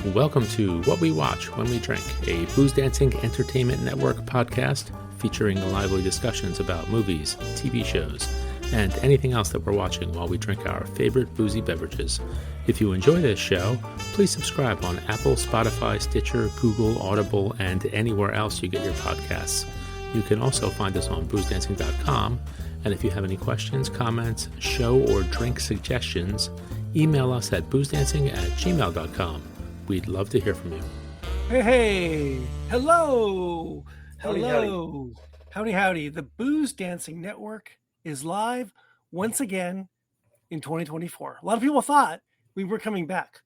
Welcome to What We Watch When We Drink, a Booze Dancing Entertainment Network podcast featuring lively discussions about movies, TV shows, and anything else that we're watching while we drink our favorite boozy beverages. If you enjoy this show, please subscribe on Apple, Spotify, Stitcher, Google, Audible, and anywhere else you get your podcasts. You can also find us on boozdancing.com, and if you have any questions, comments, show or drink suggestions, email us at boozdancing@gmail.com. We'd love to hear from you. Hey, hello. Howdy. Howdy. The Booze Dancing Network is live once again in 2024. A lot of people thought we were coming back.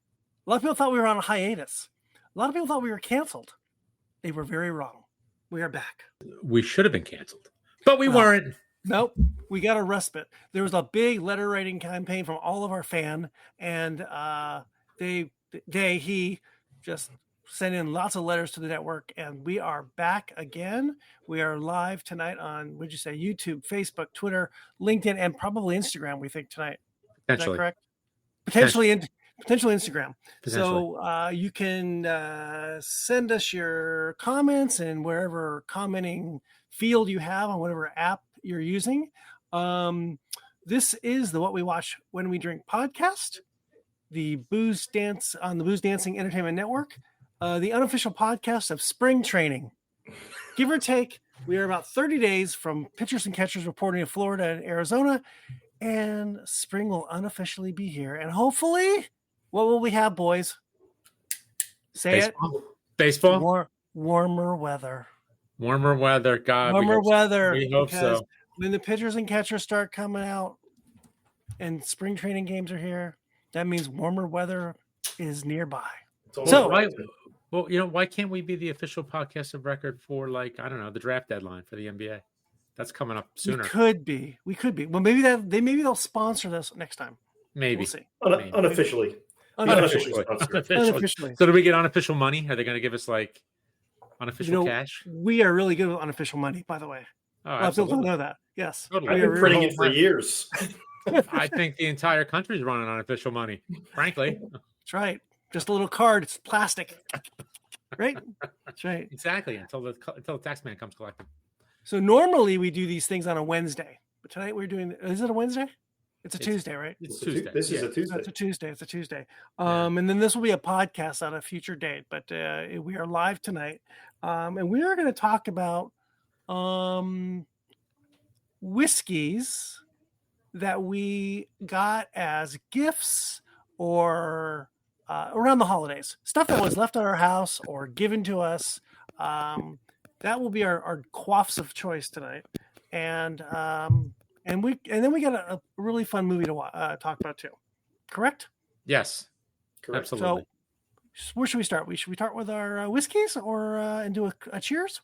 A lot of people thought we were on a hiatus. A lot of people thought we were canceled. They were very wrong. We are back. We should have been canceled, but we weren't. Nope. We got a respite. There was a big letter writing campaign from all of our fan, and he just sent in lots of letters to the network, and we are back again. We are live tonight on, what'd you say, YouTube, Facebook, Twitter, LinkedIn, and probably Instagram, we think, tonight. Is that correct? Potentially Instagram. So you can send us your comments in wherever commenting field you have on whatever app you're using. This is the What We Watch When We Drink podcast, the Booze Dance on the Booze Dancing Entertainment Network, the unofficial podcast of spring training. Give or take, we are about 30 days from pitchers and catchers reporting in Florida and Arizona, and spring will unofficially be here. And hopefully, what will we have, boys? Say Baseball? Warmer weather. Warmer weather, God. Warmer weather. We hope so. When the pitchers and catchers start coming out and spring training games are here, that means warmer weather is nearby. Why can't we be the official podcast of record for, the draft deadline for the NBA? That's coming up sooner. We could be. Well, maybe they'll sponsor this next time. Maybe. We'll see. Unofficially. So do we get unofficial money? Are they going to give us unofficial cash? We are really good with unofficial money, by the way. Oh, a lot of people don't know that. Yes. Totally. I've been printing it for years. I think the entire country is running on official money, frankly. That's right. Just a little card. It's plastic. Right? That's right. Exactly. Until the tax man comes collecting. So normally we do these things on a Wednesday. But tonight we're doing... Is it a Wednesday? It's a Tuesday, right? It's Tuesday. This is a Tuesday. It's a Tuesday. And then this will be a podcast on a future date. But we are live tonight. And we are going to talk about whiskeys that we got as gifts or around the holidays, stuff that was left at our house or given to us. That will be our quaffs of choice tonight, and then we got a really fun movie to talk about too. Correct? Yes, correct. Absolutely. So where should we start? Should we start with our whiskeys or and do a cheers?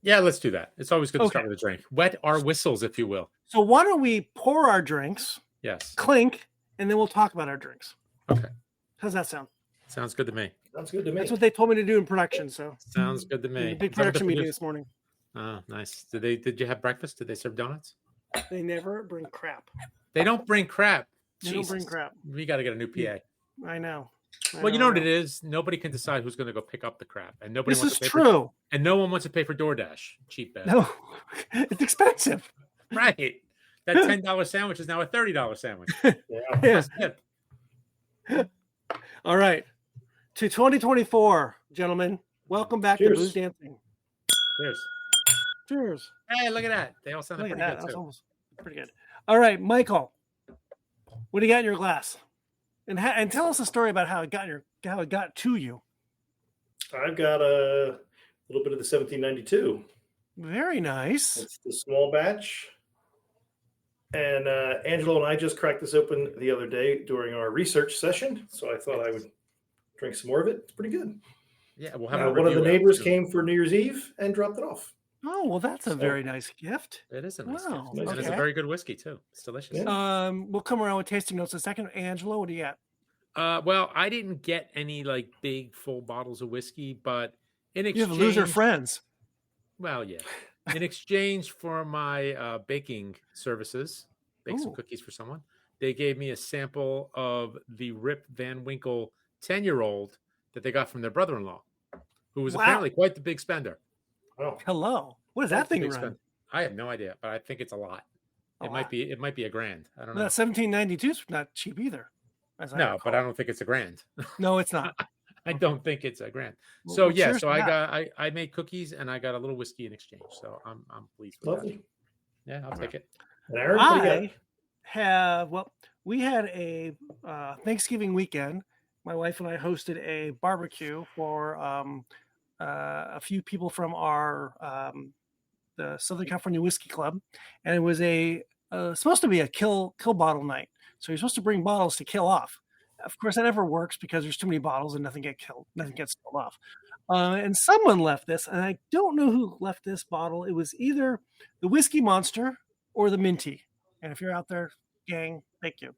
Yeah, let's do that. It's always good to start with a drink. Wet our whistles, if you will. So why don't we pour our drinks? Yes. Clink, and then we'll talk about our drinks. Okay. How's that sound? Sounds good to me. That's what they told me to do in production. So sounds good to me. Big production meeting this morning. Oh, nice. Did you have breakfast? Did they serve donuts? They never bring crap. They don't bring crap. They don't bring crap. We got to get a new PA. I know. Well, you know what it is? Nobody can decide who's going to go pick up the crap. And nobody this wants is to pay true. And no one wants to pay for DoorDash. Cheap bad. No, it's expensive. Right. That $10 sandwich is now a $30 sandwich. Yeah. All right. To 2024, gentlemen. Welcome back to Booze Dancing. Cheers. Hey, look at that. They all sound pretty good. That's almost pretty good. All right, Michael. What do you got in your glass? And tell us a story about how it got to you. I've got a little bit of the 1792. Very nice. It's the small batch. And Angelo and I just cracked this open the other day during our research session. So I thought I would drink some more of it. It's pretty good. Yeah, we'll have one of the neighbors came for New Year's Eve and dropped it off. Oh, well, that's a very nice gift. It is a nice gift. Okay. And it's a very good whiskey, too. It's delicious. Yeah. We'll come around with tasting notes in a second. Angelo, what do you got? Well, I didn't get any big full bottles of whiskey, but in exchange... You have loser friends. Well, yeah. In exchange for my baking services, bake some cookies for someone, they gave me a sample of the Rip Van Winkle 10-year-old that they got from their brother-in-law, who was Wow. apparently quite the big spender. Oh, Hello. What does that thing run? I have no idea, but I think it's a lot. It might be $1,000. I don't know. That 1792 is not cheap either. No, but I don't think it's $1,000. No, it's not. I don't think it's $1,000. Well, So well, yeah, cheers so to I that. got I made cookies and I got a little whiskey in exchange. So I'm pleased with lovely. that. Yeah, I'll take it. And Aaron, what do you got? We had a Thanksgiving weekend. My wife and I hosted a barbecue for a few people from our the Southern California Whiskey Club, and it was supposed to be a kill bottle night. So you're supposed to bring bottles to kill off. Of course, that never works because there's too many bottles and nothing gets killed, nothing gets killed off. And someone left this, and I don't know who left this bottle. It was either the Whiskey Monster or the Minty. And if you're out there, gang, thank you.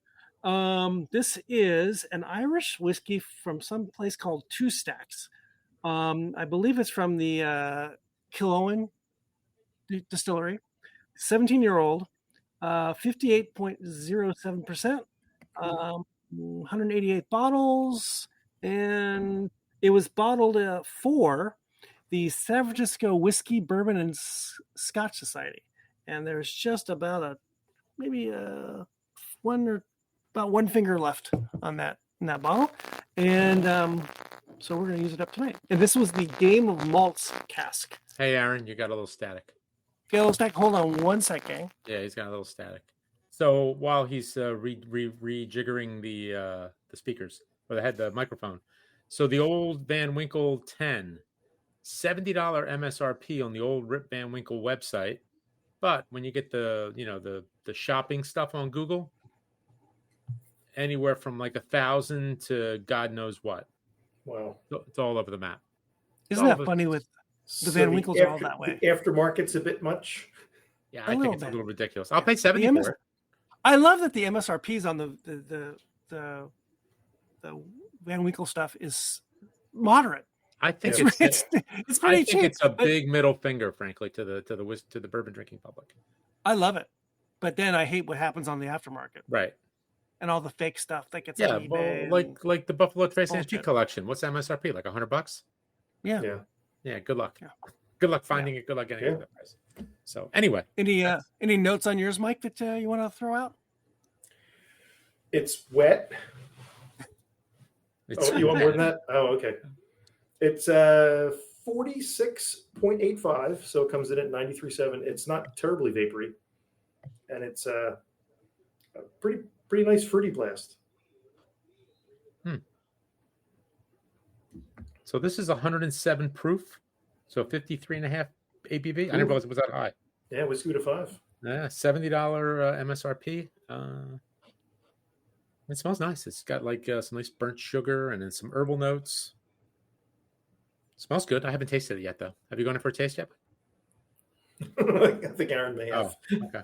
This is an Irish whiskey from some place called Two Stacks. I believe it's from the Killowen distillery. 17-year-old, 58.07%, 188 bottles, and it was bottled for the San Francisco Whiskey, Bourbon, and Scotch Society. And there's just about one finger left on that bottle, and so we're going to use it up tonight. And this was the Game of Malts cask. Hey, Aaron, you got a little static. Okay, let's hold on one second. Yeah, he's got a little static. So while he's rejiggering the speakers or the microphone, so the old Van Winkle 10, $70 MSRP on the old Rip Van Winkle website, but when you get the shopping stuff on Google, anywhere from like 1,000 to God knows what. Wow, it's all over the map. Isn't that funny with the Van Winkles are all that way? The aftermarket's a bit much. Yeah, I think it's a little ridiculous. I'll pay $70 for it. I love that the MSRPs on the Van Winkle stuff is moderate. I think it's pretty cheap. It's a big middle finger, frankly, to the bourbon drinking public. I love it, but then I hate what happens on the aftermarket, right? And all the fake stuff that gets on eBay. Well, like the Buffalo Trace Antique collection. What's MSRP? Like $100? Yeah. Good luck. Yeah. Good luck finding it. Good luck getting it at that price. So anyway, any notes on yours, Mike, that you want to throw out? It's wet. You want more than that? Oh, okay. It's 46.85, so it comes in at 93.7. It's not terribly vapory, and it's a pretty nice fruity blast. So this is 107 proof, so 53.5 ABV. I didn't realize it was that high. Yeah, whiskey to 5. Yeah, $70 MSRP. It smells nice. It's got like some nice burnt sugar and then some herbal notes. It smells good. I haven't tasted it yet, though. Have you gone in for a taste yet? I think Aaron may have. Oh, okay.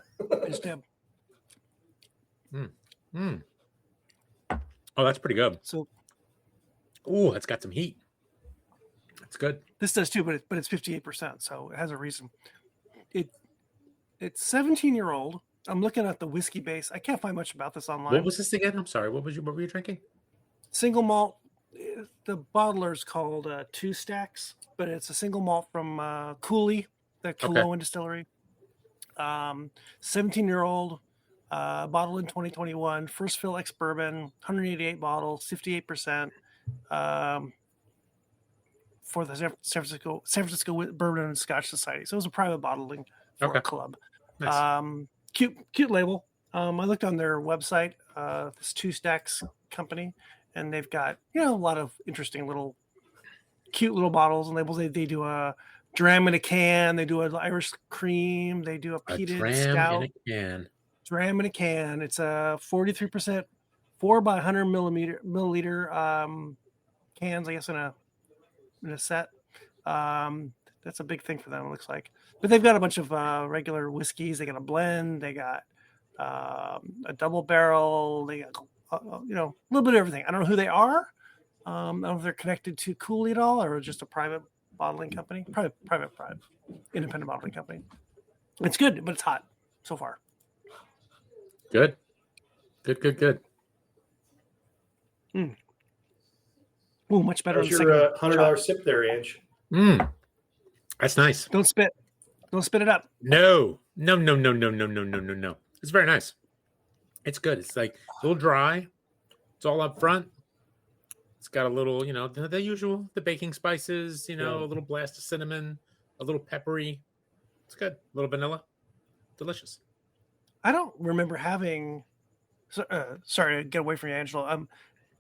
Oh, that's pretty good. So, it's got some heat. That's good. This does too, but it's 58%, so it has a reason. It's 17-year-old. I'm looking at the whiskey base. I can't find much about this online. What was this again? I'm sorry. What were you drinking? Single malt. The bottler's called Two Stacks, but it's a single malt from Cooley, the Killowen distillery. 17-year-old, bottled in 2021. First fill ex-bourbon, 188 bottles, 58%. For the San Francisco Bourbon and Scotch Society. So it was a private bottling for a club. Nice. Cute label. I looked on their website, this Two Stacks company, and they've got a lot of interesting cute little bottles and labels. They do a dram in a can. They do an Irish cream. They do a peated stout. Dram in a can. It's a 43%, 4 by 100 milliliter cans, I guess, in a set. That's a big thing for them, it looks like. But they've got a bunch of regular whiskeys. They got a blend. They got a double barrel. They got a little bit of everything. I don't know who they are. I don't know if they're connected to Cooley at all or just a private bottling company. Private independent bottling company. It's good, but it's hot so far. Good. Ooh, much better. How's than your the $100 sip there, Ange? That's nice. Don't spit. Don't spit it up. No. It's very nice. It's good. It's like a little dry. It's all up front. It's got a little, the usual, the baking spices, a little blast of cinnamon, a little peppery. It's good. A little vanilla. Delicious. I don't remember having. Sorry, get away from you, Angelo. I'm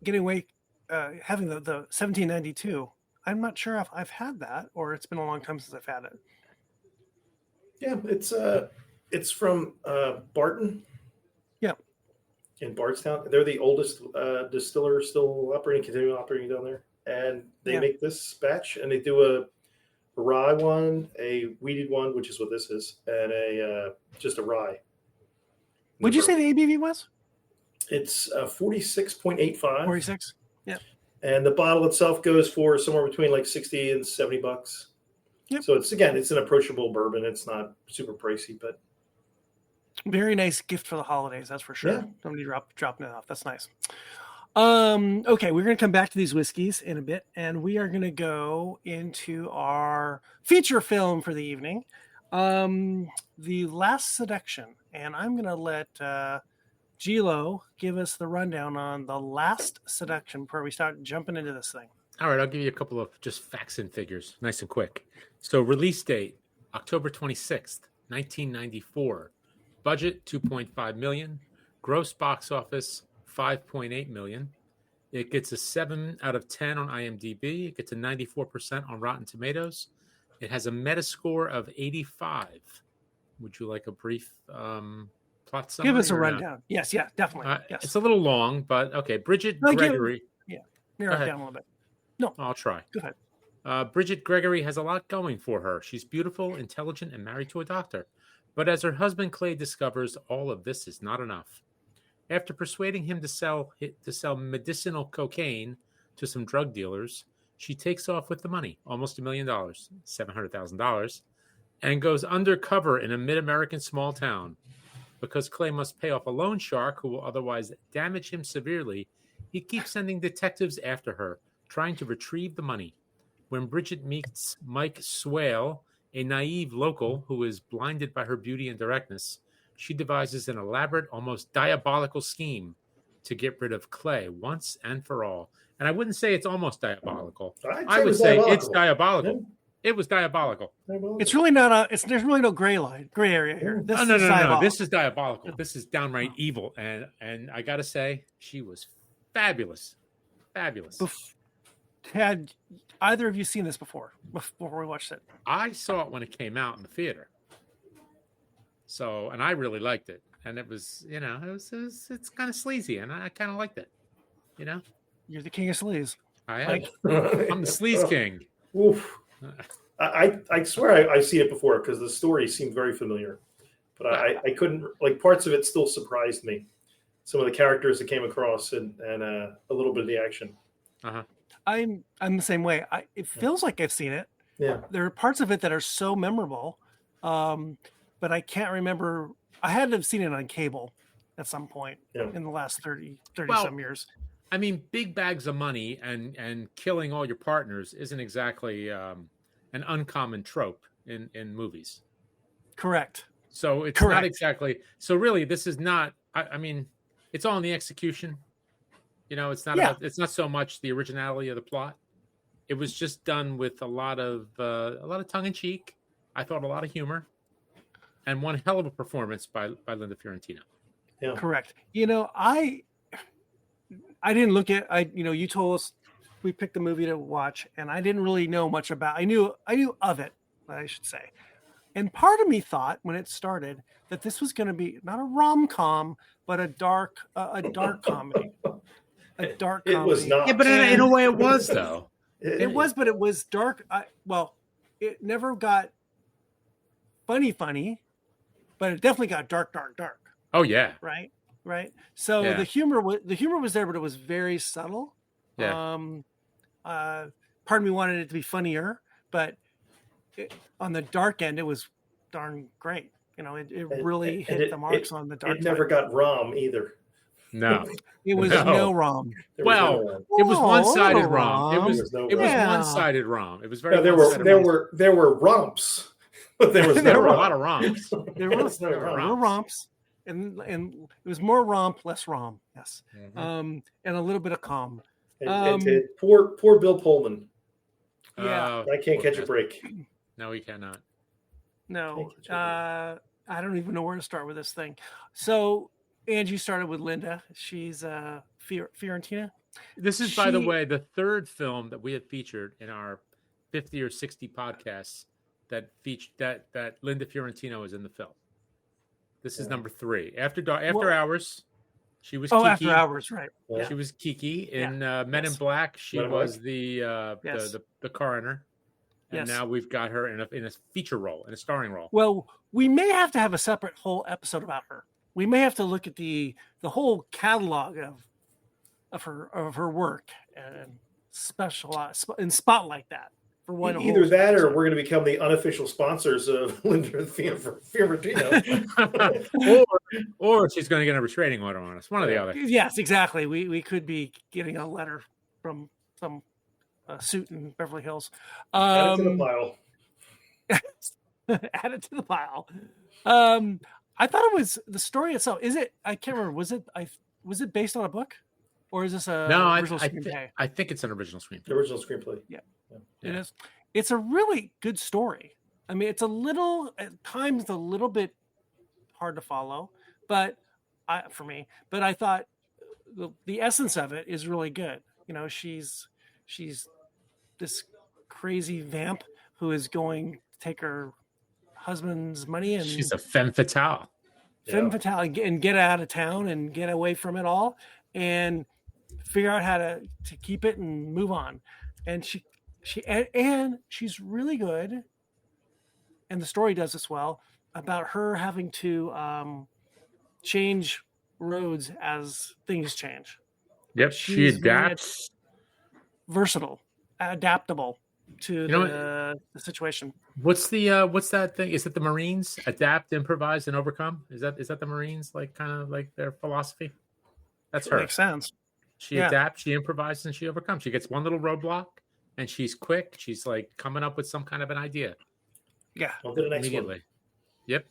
getting away. Having the 1792. I'm not sure if I've had that, or it's been a long time since I've had it. Yeah, it's from Barton. Yeah. In Bardstown. They're the oldest distiller still continuing operating down there. And they make this batch, and they do a rye one, a wheated one, which is what this is, and just a rye. Would you say the ABV was? It's 46.85. 46. Yeah. And the bottle itself goes for somewhere between like $60 and $70. Yep. So it's an approachable bourbon. It's not super pricey, but very nice gift for the holidays. That's for sure. Yeah. Somebody dropping it off. That's nice. Okay, we're going to come back to these whiskeys in a bit, and we are going to go into our feature film for the evening, The Last Seduction. And I'm going to let Gilo give us the rundown on The Last Seduction before we start jumping into this thing. All right, I'll give you a couple of just facts and figures, nice and quick. So release date, October 26th, 1994. Budget, $2.5 million. Gross box office, $5.8 million. It gets a 7 out of 10 on IMDb. It gets a 94% on Rotten Tomatoes. It has a Metascore of 85. Would you like a brief plot summary? Give us a rundown. No? Yes, definitely. Yes. It's a little long, but okay. Bridget Gregory. Narrow it down a little bit. No, I'll try. Go ahead. Bridget Gregory has a lot going for her. She's beautiful, intelligent, and married to a doctor. But as her husband Clay discovers, all of this is not enough. After persuading him to sell medicinal cocaine to some drug dealers, she takes off with the money, almost $1 million, $700,000, and goes undercover in a mid-American small town. Because Clay must pay off a loan shark who will otherwise damage him severely, he keeps sending detectives after her, trying to retrieve the money. When Bridget meets Mike Swale, a naive local who is blinded by her beauty and directness, she devises an elaborate, almost diabolical scheme to get rid of Clay once and for all. And I wouldn't say it's almost diabolical. I would say it's diabolical. Yeah. It was diabolical. It's really not there's really no gray area here. No. This is diabolical. This is downright evil. And I got to say, she was fabulous. Fabulous. Had either of you seen this before we watched it? I saw it when it came out in the theater. So, and I really liked it. And it was, it's kind of sleazy, and I kind of liked it. You're the king of sleaze. I am. I'm the sleaze king. Oof. I swear I've seen it before because the story seemed very familiar, but I couldn't, parts of it still surprised me. Some of the characters that came across and a little bit of the action. Uh-huh. I'm the same way. It feels like I've seen it. Yeah. There are parts of it that are so memorable, but I can't remember. I had to have seen it on cable at some point in the last 30 some years. I mean, big bags of money and killing all your partners isn't exactly an uncommon trope in movies. Correct. So it's not exactly. So really, this is not. I mean, it's all in the execution. It's not. It's not so much the originality of the plot. It was just done with a lot of tongue in cheek. I thought a lot of humor, and one hell of a performance by Linda Fiorentino. Yeah. Correct. I didn't look at. You told us we picked the movie to watch, and I didn't really know much about. I knew of it, I should say. And part of me thought when it started that this was going to be not a rom-com, but a dark comedy. A dark comedy. It was not. Yeah, but in a way it was, though. It was, but it was dark. It never got funny, but it definitely got dark. Oh, yeah. Right. So the humor was there, but it was very subtle. Yeah. Part of me wanted it to be funnier, but on the dark end, it was darn great. It really hit the marks on the dark. It never got rom either. No. It was No. no rom. There was Well, no rom. it was one-sided little rom. It rom. was There was no it was rom. one-sided rom. It was very No, there were romps, but there was there no were a rom. lot of romps. There were no rom. romps, and it was more romp, less rom. Yes, Mhm. and a little bit of calm. And poor Bill Pullman. Yeah, I can't catch a break. No, he cannot. no, I don't even know where to start with this thing. So Angie started with Linda. She's Fiorentina. This is, by the way, the third film that we have featured in our 50 or 60 podcasts that featured that Linda Fiorentino is in the film. This is number 3. After Hours, she was Kiki. After Hours, right? Yeah. She was Kiki in Men in Black. She was the coroner, and now we've got her in a feature role, in a starring role. Well, we may have to have a separate whole episode about her. We may have to look at the whole catalog of her work and spotlight that for one. Either that, or we're going to become the unofficial sponsors of Linda Fiorentino, or she's going to get a restraining order on us. One or the other. Yes, exactly. We could be getting a letter from some suit in Beverly Hills. Add it to the pile. Add it to the pile. I thought it was the story itself. Is it? I can't remember. Was it based on a book, or is this original screenplay? I think it's an original screenplay. The original screenplay. Yeah, it is. It's a really good story. I mean, it's at times a little bit hard to follow, for me. But I thought the essence of it is really good. You know, she's this crazy vamp who is going to take her husband's money, and she's a femme fatale. And get out of town and get away from it all and figure out how to keep it and move on. And she's really good, and the story does this well, about her having to change roads as things change. Yep, she adapts. Versatile, adaptable to the situation. What's that thing? Is it the Marines? Adapt, improvise, and overcome? Is that the Marines, like kind of like their philosophy? That's her. Makes sense. She adapts, she improvises, and she overcomes. She gets one little roadblock, and she's quick. She's like coming up with some kind of an idea. Yeah. On to the next immediately. one. Yep.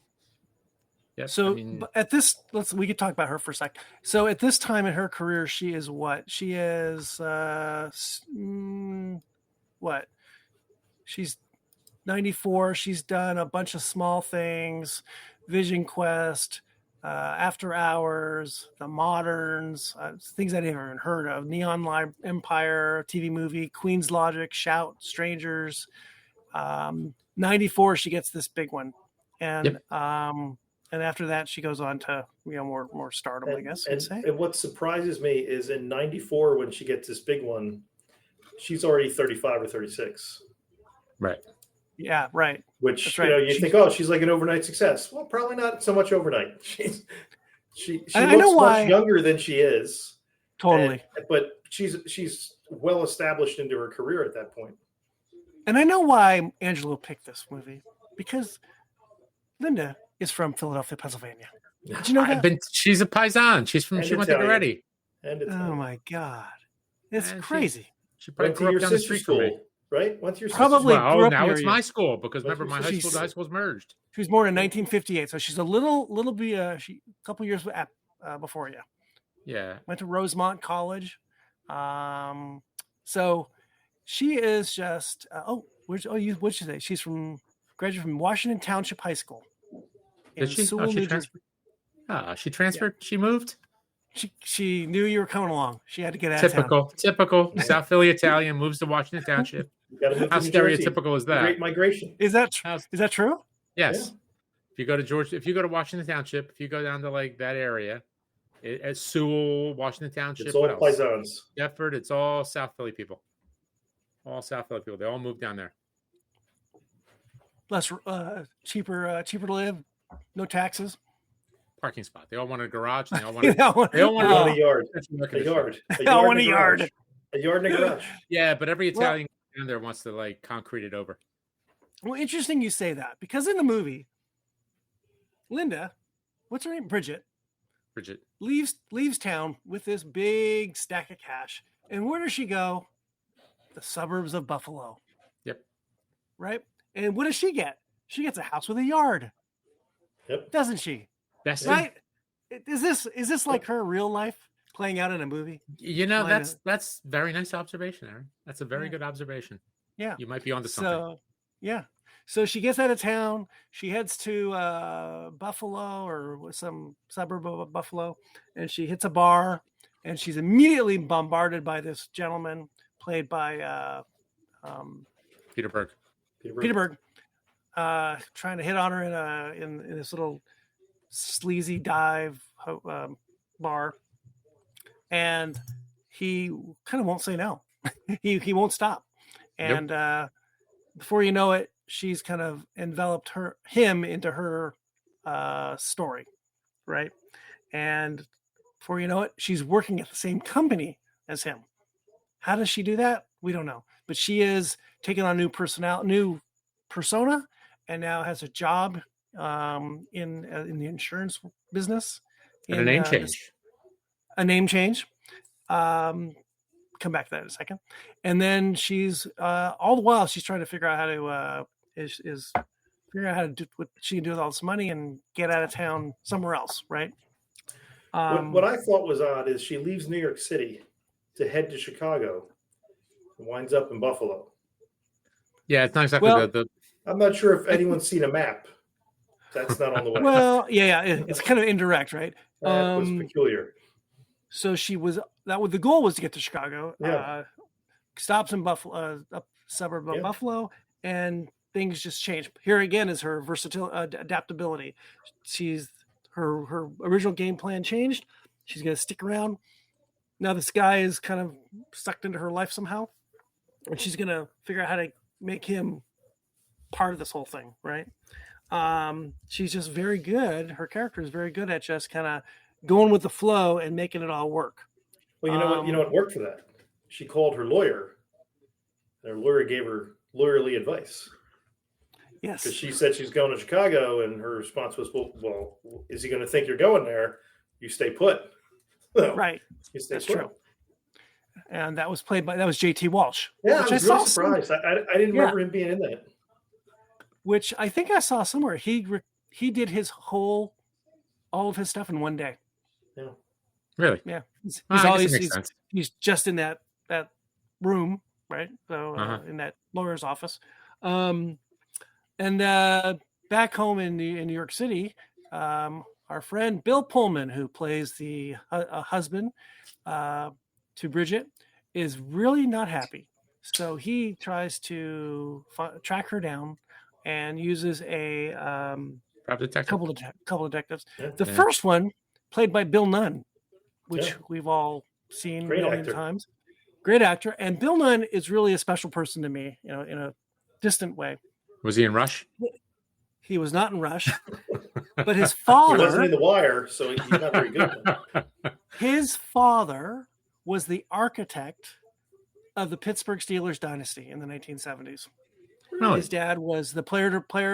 So at this, we could talk about her for a sec. So at this time in her career, she is what? She is what? She's 94. She's done a bunch of small things, Vision Quest, After Hours, The Moderns, things I never even heard of, Neon Live Empire, TV movie, Queen's Logic, Shout, Strangers. 94, she gets this big one. And and after that, she goes on to more stardom, I guess you'd say. And what surprises me is in 94, when she gets this big one, she's already 35 or 36. Right. Yeah, right. Which you think, she's like an overnight success. Well, probably not so much overnight. She looks much younger than she is. Totally. But she's well established into her career at that point. And I know why Angelo picked this movie, because Linda is from Philadelphia, Pennsylvania. Did you know that? She's a paisan. She went to Goretti. Oh my God, it's crazy. She probably grew up down the street from me. Right? What's your probably sister? Well, now it's my school, because remember my high school's merged. She was born in 1958, so she's a little bit a couple years before you. Yeah. Went to Rosemont College. So she is just what'd you say? She's graduated from Washington Township High School. Did she? She transferred. She transferred. Yeah. She moved. She knew you were coming along. She had to get out of town. Typical South Philly Italian moves to Washington Township. How stereotypical is that? Great migration. Is that true? Yes. Yeah. If you go to Washington Township, if you go down to like that area, at Sewell, Washington Township, it's all paisans. Deptford, it's all South Philly people. All South Philly people. They all moved down there. Less cheaper to live, no taxes. Parking spot. They all want a garage. And they all want a yard. A yard and a garage. Yeah, but every Italian down there wants to like concrete it over. Well, interesting you say that, because in the movie, Linda, what's her name? Bridget, Bridget. leaves town with this big stack of cash. And where does she go? The suburbs of Buffalo. Yep. Right? And what does she get? She gets a house with a yard. Yep. Doesn't she? Best Right? Is this like her real life playing out in a movie? That's very nice observation, Aaron. That's a very good observation. Yeah. You might be onto something. So she gets out of town. She heads to Buffalo or some suburb of Buffalo, and she hits a bar, and she's immediately bombarded by this gentleman played by Peter Berg. Peter Berg, trying to hit on her in this little sleazy dive bar, and he kind of won't say no. he won't stop, and before you know it, she's kind of enveloped him into her story, right? And before you know it, she's working at the same company as him. How does she do that? We don't know, but she is taking on new persona, and now has a job in the insurance business. And a name change. A name change. Come back to that in a second. And then she's all the while she's trying to figure out how to figure out how to do what she can do with all this money and get out of town somewhere else, right? What I thought was odd is she leaves New York City to head to Chicago and winds up in Buffalo. Yeah, it's not exactly the I'm not sure if anyone's seen a map. That's not on the way. Well, yeah, it's kind of indirect, right? That was peculiar. So the goal was to get to Chicago. Yeah. Stops in Buffalo, up suburb of Buffalo, and things just change. Here again is her adaptability. Her original game plan changed. She's going to stick around. Now this guy is kind of sucked into her life somehow, and she's going to figure out how to make him part of this whole thing, right? She's just very good. Her character is very good at just kind of going with the flow and making it all work. Well, you know what worked for that? She called her lawyer, and her lawyer gave her lawyerly advice. Yes. Because she said she's going to Chicago, and her response was, well, is he going to think you're going there? You stay put. So, right. You stay That's put. true. And that was J.T. Walsh. Yeah, I was really surprised. I didn't remember him being in that. Which I think I saw somewhere. He did all of his stuff in one day. Yeah. Really? Yeah. He's just in that room, right? So in that lawyer's office. And back home in New York City, our friend Bill Pullman, who plays the husband to Bridget, is really not happy. So he tries to track her down and uses a couple of detectives. Yeah. The first one played by Bill Nunn, which we've all seen a million times. Great actor. And Bill Nunn is really a special person to me, in a distant way. Was he in Rush? He was not in Rush, but his father... He wasn't in The Wire, so he's not very good. His father was the architect of the Pittsburgh Steelers dynasty in the 1970s. Really? His dad was the player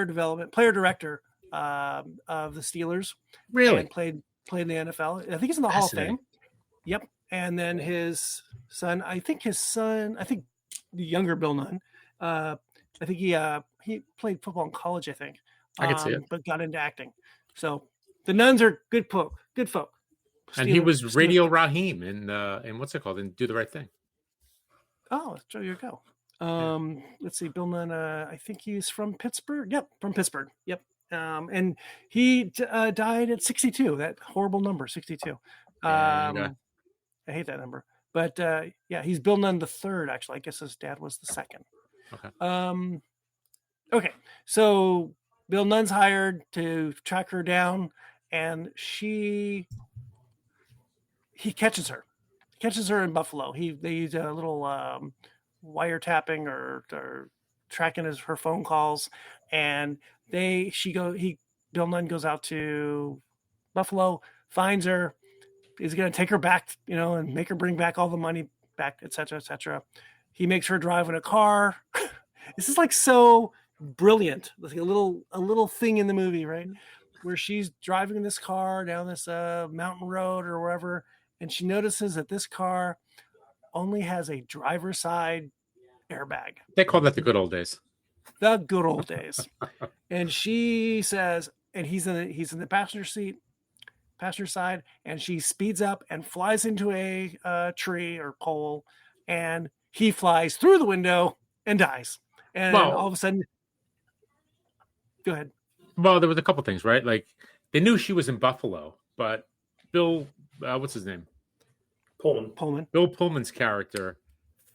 director of the Steelers. Really? And played in the NFL. I think he's in the Hall of Fame. Yep. And then his son, I think the younger Bill Nunn, I think he played football in college, I think. I could see it. But got into acting. So the Nuns are good folk. And he was Radio Raheem in what's it called? In Do the Right Thing. Oh, there you go. Let's see, Bill Nunn. I think he's from Pittsburgh. Yep, from Pittsburgh. Yep. And he died at 62. That horrible number, 62. I hate that number. But he's Bill Nunn the third. Actually, I guess his dad was the second. Okay. Okay. So Bill Nunn's hired to track her down, and he catches her. Catches her in Buffalo. They use a little wiretapping or tracking her phone calls, and Bill Nunn goes out to Buffalo, finds her, is going to take her back, and make her bring back all the money back, etc., etc. He makes her drive in a car. This is like so brilliant. Like a little thing in the movie, right? where she's driving this car down this mountain road or wherever, and she notices that this car only has a driver's side airbag. They call that the good old days. The good old days. And she says, and he's in the passenger side, and she speeds up and flies into a tree or pole, and he flies through the window and dies. And all of a sudden, go ahead. Well, there was a couple things, right? Like they knew she was in Buffalo, but Bill, what's his name? Pullman. Bill Pullman's character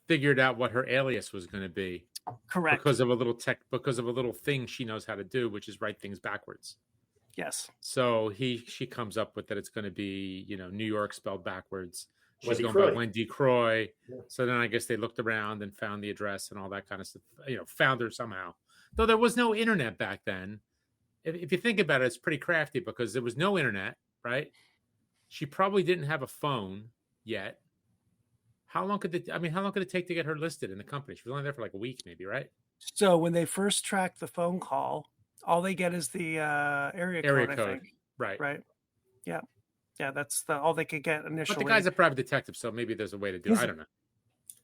figured out what her alias was going to be. Correct. Because of a little thing she knows how to do, which is write things backwards. Yes. So she comes up with that it's going to be, New York spelled backwards. She's Wendy going Croy. by Wendy Croy. Yeah. So then I guess they looked around and found the address and all that kind of stuff. Found her somehow. Though there was no internet back then. If you think about it, it's pretty crafty because there was no internet, right? She probably didn't have a phone yet. How long could it take to get her listed in the company? She was only there for like a week, maybe, right? So when they first track the phone call, all they get is the area code. I think. Right. Yeah. That's all they could get initially. But the guy's a private detective, so maybe there's a way to do it. I don't know.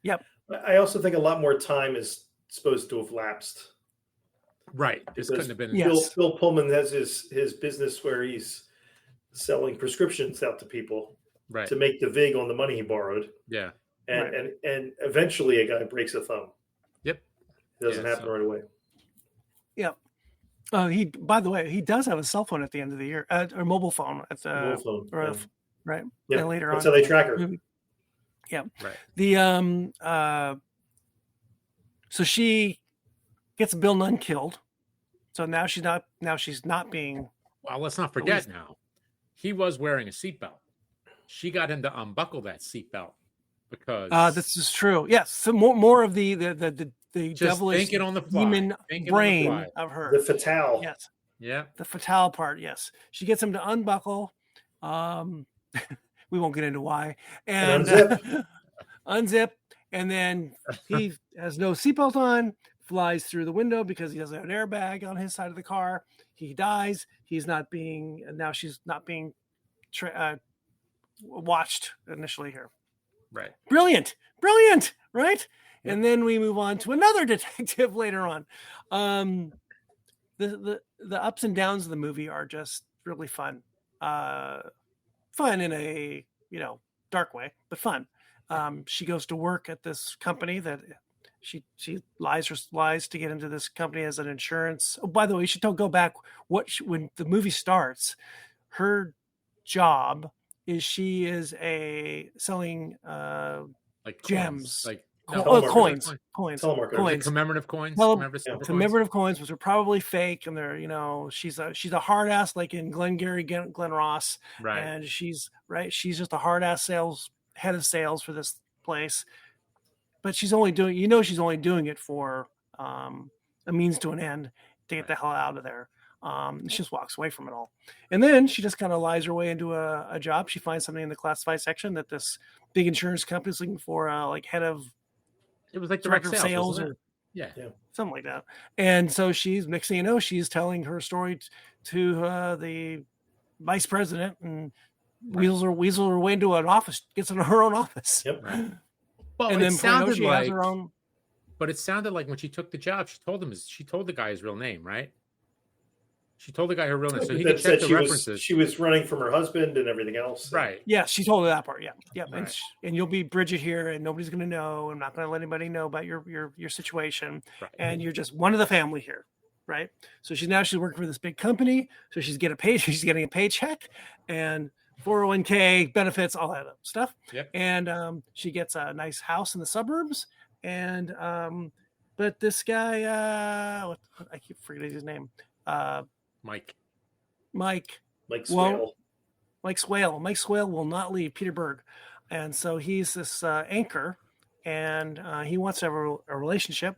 Yep. I also think a lot more time is supposed to have lapsed. Right. This couldn't have been. Yes. Bill Pullman has his business where he's selling prescriptions out to people Right. to make the vig on the money he borrowed. Yeah. And eventually a guy breaks a thumb. Yep. It doesn't happen right away. Yep. By the way, he does have a cell phone at the end of the year, or mobile phone at the Mobile phone, right. Yeah. And later That's on, how they track her. Yeah. Right. The so she gets Bill Nunn killed. So now she's not being. Well, let's not forget now. He was wearing a seatbelt. She got him to unbuckle that seatbelt because this is true. Yes, so more of the devilish thinking on the fly. demon brain of her. The fatale. Yes. Yeah. The fatale part. Yes, she gets him to unbuckle. We won't get into why. And unzip, and then he has no seatbelt on. Flies through the window because he doesn't have an airbag on his side of the car. He dies. She's not being watched initially here. Right. Brilliant, right? Yep. And then we move on to another detective later on. The ups and downs of the movie are just really fun. Fun in a dark way, but fun. She goes to work at this company that. She lies to get into this company as an insurance. Oh, by the way, you should go back. When the movie starts, her job is she is selling like gems, like coins, commemorative coins, commemorative coins, which are probably fake, and they're she's a hard ass like in Glengarry Glen Ross, right? And she's just a hard ass head of sales for this place. But she's only doing it for a means to an end to get the hell out of there. She just walks away from it all. And then she just kind of lies her way into a job. She finds something in the classified section that this big insurance company is looking for head of. It was like director of sales or something like that. And so she's she's telling her story to the vice president and weasel her way into an office, gets into her own office. Yep. Right. Well, and it then sounded like has her own. But it sounded like when she took the job, she told the guy his real name, right? She told the guy her real name, so he could check the references. She was running from her husband and everything else. Right. Yeah, she told her that part. Yeah. Right. And you'll be Bridget here, and nobody's going to know. I'm not going to let anybody know about your situation, right. And you're just one of the family here, right? So she's working for this big company, so she's getting a paycheck, and 401k benefits, all that stuff. Yep. And she gets a nice house in the suburbs, and but this guy, I keep forgetting his name. Mike Swale. Mike Swale will not leave Peterburg, and so he's this anchor, and he wants to have a relationship.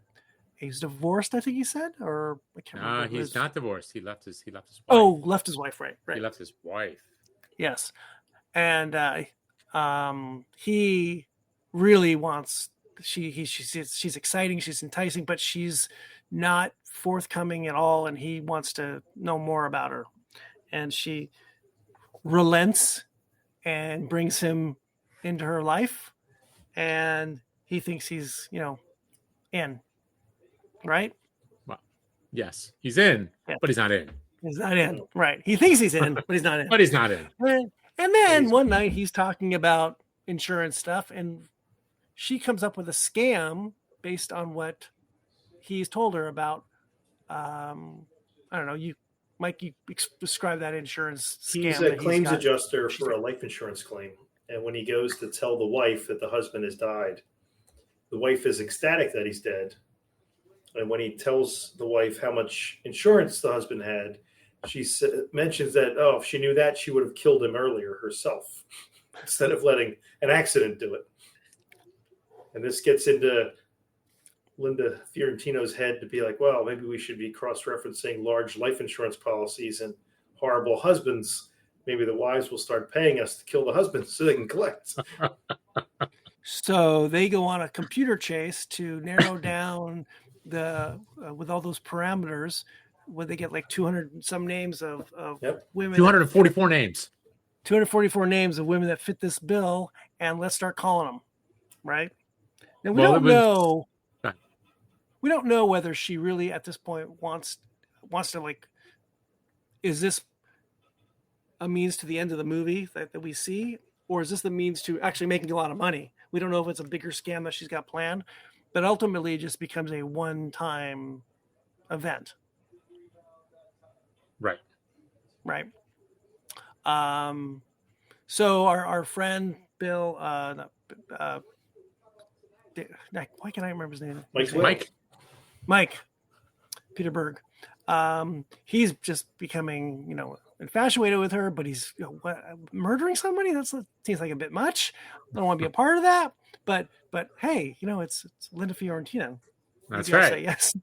He's divorced, I think he said, or I can't remember. He's not divorced. He left his wife. Oh, left his wife, right. He left his wife. Yes, and he really wants. She's exciting. She's enticing, but she's not forthcoming at all, and he wants to know more about her. and she relents and brings him into her life, and he thinks he's, in, right? Well, yes, he's in, Yeah. but he's not in. He's not in, right? He thinks he's in, but he's not in. But he's not in. And then one night he's talking about insurance stuff, and she comes up with a scam based on what he's told her about. I don't know. Mike, you describe that insurance scam. He's a claims adjuster for a life insurance claim. And when he goes to tell the wife that the husband has died, the wife is ecstatic that he's dead. And when he tells the wife how much insurance the husband had, she mentions that, if she knew that, she would have killed him earlier herself instead of letting an accident do it. And this gets into Linda Fiorentino's head to be like, well, maybe we should be cross-referencing large life insurance policies and horrible husbands. Maybe the wives will start paying us to kill the husbands so they can collect. So they go on a computer chase to narrow down with all those parameters, where they get like 200 and some names of women. 244 names. 244 names of women that fit this bill, and let's start calling them, right? Now we don't know. We don't know whether she really at this point wants to, like, is this a means to the end of the movie that we see, or is this the means to actually making a lot of money? We don't know if it's a bigger scam that she's got planned, but ultimately it just becomes a one-time event. Right. So our friend Bill, why can't I remember his name? Mike Peter Berg. He's just becoming, infatuated with her, but he's murdering somebody. That seems like a bit much. I don't want to be a part of that. But hey, it's Linda Fiorentino. That's Maybe right. I'll say yes.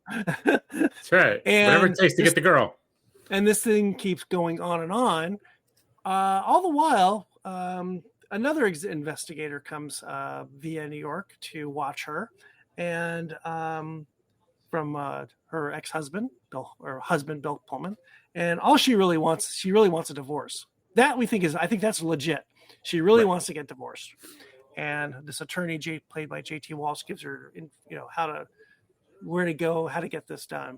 That's right. Whatever it takes to get the girl. And this thing keeps going on and on. All the while, another investigator comes via New York to watch her, and from her ex-husband, Bill Pullman, and all she really wants a divorce. That I think that's legit. She really wants to get divorced, and this attorney, played by J.T. Walsh, gives her, where to go, how to get this done.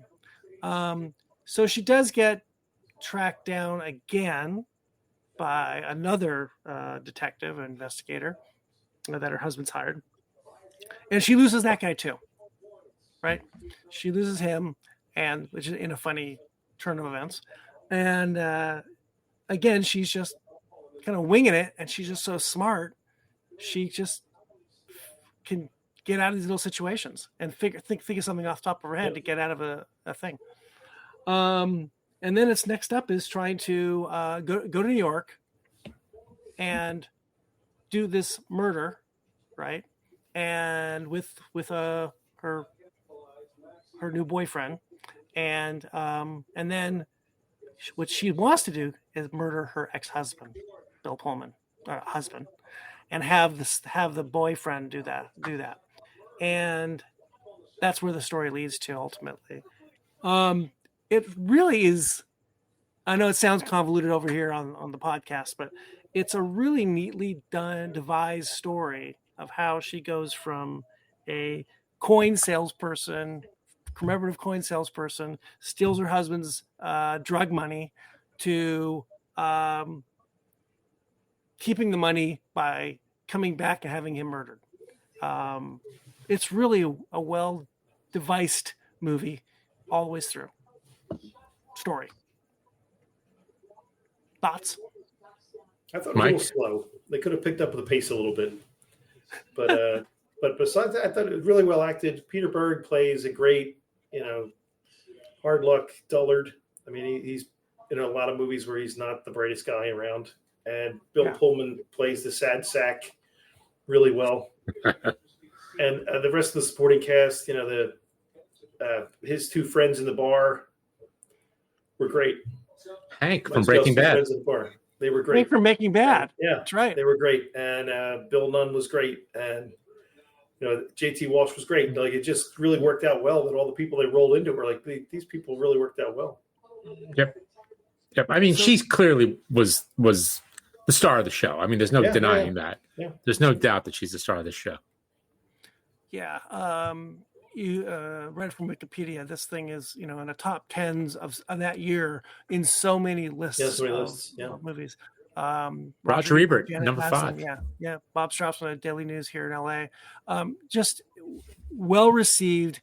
So she does get tracked down again by another detective, investigator that her husband's hired, and she loses that guy too. Right, she loses him, and which is in a funny turn of events, and again she's just kind of winging it, and she's just so smart. She just can get out of these little situations and think of something off the top of her head to get out of a thing. And then its next up is trying to go to New York and do this murder, right? And with her new boyfriend, and then what she wants to do is murder her ex-husband, Bill Pullman, husband, and have the boyfriend do that, and that's where the story leads to ultimately. It really is. I know it sounds convoluted over here on the podcast, but it's a really neatly devised story of how she goes from a commemorative coin salesperson, steals her husband's drug money, to keeping the money by coming back and having him murdered. It's really a well-devised movie all the way through. Story. Thoughts? I thought it was a little slow. They could have picked up the pace a little bit. But besides that, I thought it was really well acted. Peter Berg plays a great, hard luck dullard. I mean, he's in a lot of movies where he's not the brightest guy around. And Bill Pullman plays the sad sack really well. And the rest of the supporting cast, his two friends in the bar were great. Hank from Breaking Bad. They were great. Hank from Breaking Bad. Yeah, that's right. They were great. And Bill Nunn was great. And J.T. Walsh was great. Like, it just really worked out well that all the people they rolled into were like, these people really worked out well. Yep. Yep. I mean, So- she's clearly was the star of the show. I mean, there's no denying that. Yeah. There's no doubt that she's the star of the show. Yeah. You read from Wikipedia. This thing is, in the top tens of that year in so many lists, of movies. Roger Ebert, Janet number Maslin, 5. Yeah. Bob Strauss on the Daily News here in LA. Just well received.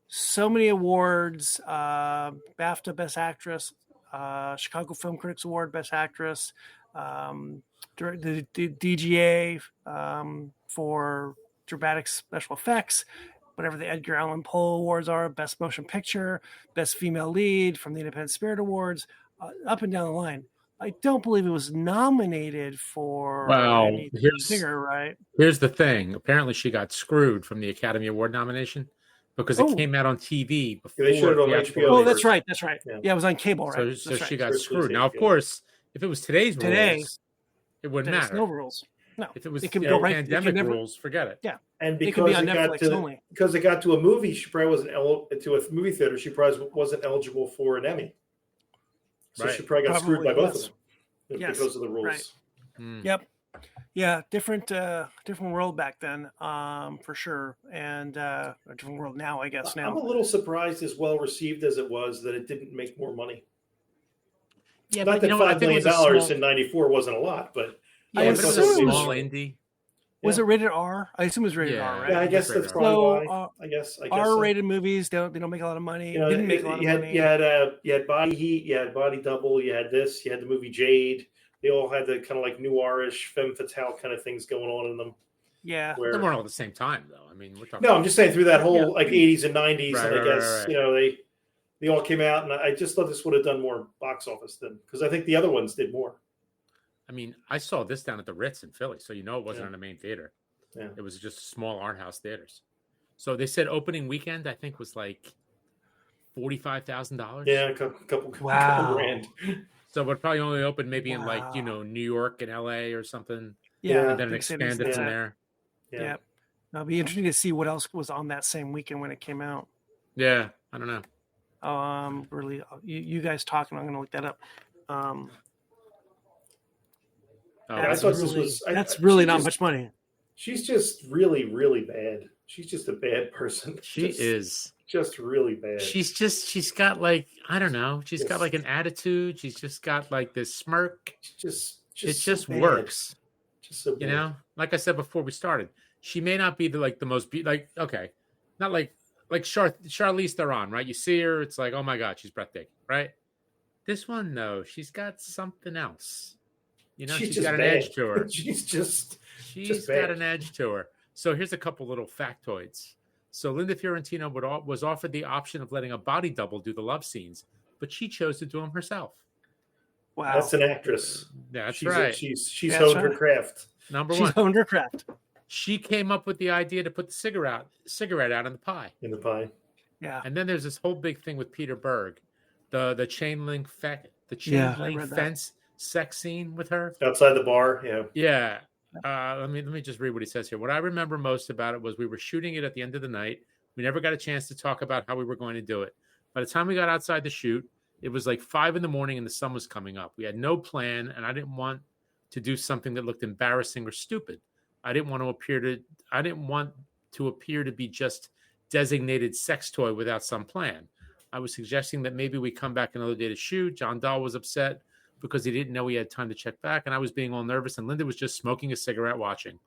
So many awards. BAFTA Best Actress, Chicago Film Critics Award Best Actress, the DGA for dramatic special effects, whatever the Edgar Allan Poe Awards are, Best Motion Picture, Best Female Lead from the Independent Spirit Awards, up and down the line. I don't believe it was nominated for anything bigger, right? Here's the thing. Apparently, she got screwed from the Academy Award nomination because it came out on TV before. They showed it on HBO. Oh, that's right. Yeah, it was on cable, right? So she got screwed. Now, of course, if it was today's rules, it wouldn't matter. No rules. No, if it was pandemic rules, forget it. Yeah, and because it got to a movie, she probably wasn't to a movie theater. She probably wasn't eligible for an Emmy, so she probably got screwed by both of them because of the rules. Right. Yep. Yeah, different world back then, for sure, and a different world now, I guess. Now I'm a little surprised, as well received as it was, that it didn't make more money. Yeah, not that $5 million in '94 wasn't a lot, but. Yeah, but it was a small indie. Was it rated R? I assume it was rated R, right? Yeah, I guess that's probably why. I guess R-rated movies don't make a lot of money. Didn't make a lot of money. You had Body Heat, you had Body Double, you had this, you had the movie Jade. They all had the kind of like noirish, femme fatale kind of things going on in them. Yeah, they weren't all at the same time, though. I mean, we're talking. No, I'm just saying through that whole like '80s and '90s, and I guess they all came out, and I just thought this would have done more box office than, because I think the other ones did more. I mean, I saw this down at the Ritz in Philly, so it wasn't on a main theater. Yeah. It was just small art house theaters. So they said opening weekend, I think, was like $45,000. Yeah, a couple grand. So it probably only opened maybe in like New York and LA or something. Yeah, and then it expanded from there. Yeah. It'll be interesting to see what else was on that same weekend when it came out. Yeah, I don't know. Really, you guys talking? I'm going to look that up. That's really not much money. She's just really, really bad. She's just a bad person. She is just really bad. She's got like, I don't know. She's got like an attitude. She's just got like this smirk. It just works. Just so bad. Like I said before we started, she may not be the most not like Charlize Theron, right? You see her, it's like, oh my God, she's breathtaking, right? This one, no, she's got something else. She's got an edge to her. She's got an edge to her. So here's a couple little factoids. So Linda Fiorentino was offered the option of letting a body double do the love scenes, but she chose to do them herself. Wow, that's an actress. That's right. She's honed her craft. Number one, she's honed her craft. She came up with the idea to put the cigarette out in the pie. Yeah. And then there's this whole big thing with Peter Berg, the chain link fence sex scene with her outside the bar. Yeah. Let me just read what he says here. What I remember most about it was we were shooting it at the end of the night. We never got a chance to talk about how we were going to do it. By the time we got outside the shoot, it was like 5 a.m. and the sun was coming up. We had no plan, and I didn't want to do something that looked embarrassing or stupid. I didn't want to appear to be just designated sex toy without some plan. I was suggesting that maybe we come back another day to shoot. John Dahl was upset because he didn't know he had time to check back, and I was being all nervous, and Linda was just smoking a cigarette watching.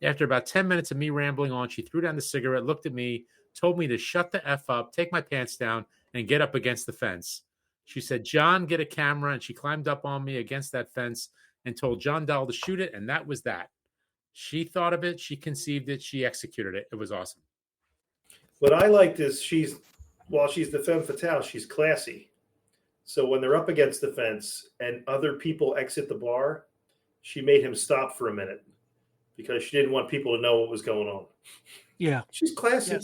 After about 10 minutes of me rambling on, she threw down the cigarette, looked at me, told me to shut the F up, take my pants down, and get up against the fence. She said, John, get a camera, and she climbed up on me against that fence and told John Dahl to shoot it, and that was that. She thought of it, she conceived it, she executed it. It was awesome. What I liked is while she's the femme fatale, she's classy. So when they're up against the fence and other people exit the bar, she made him stop for a minute because she didn't want people to know what was going on. Yeah. She's classy.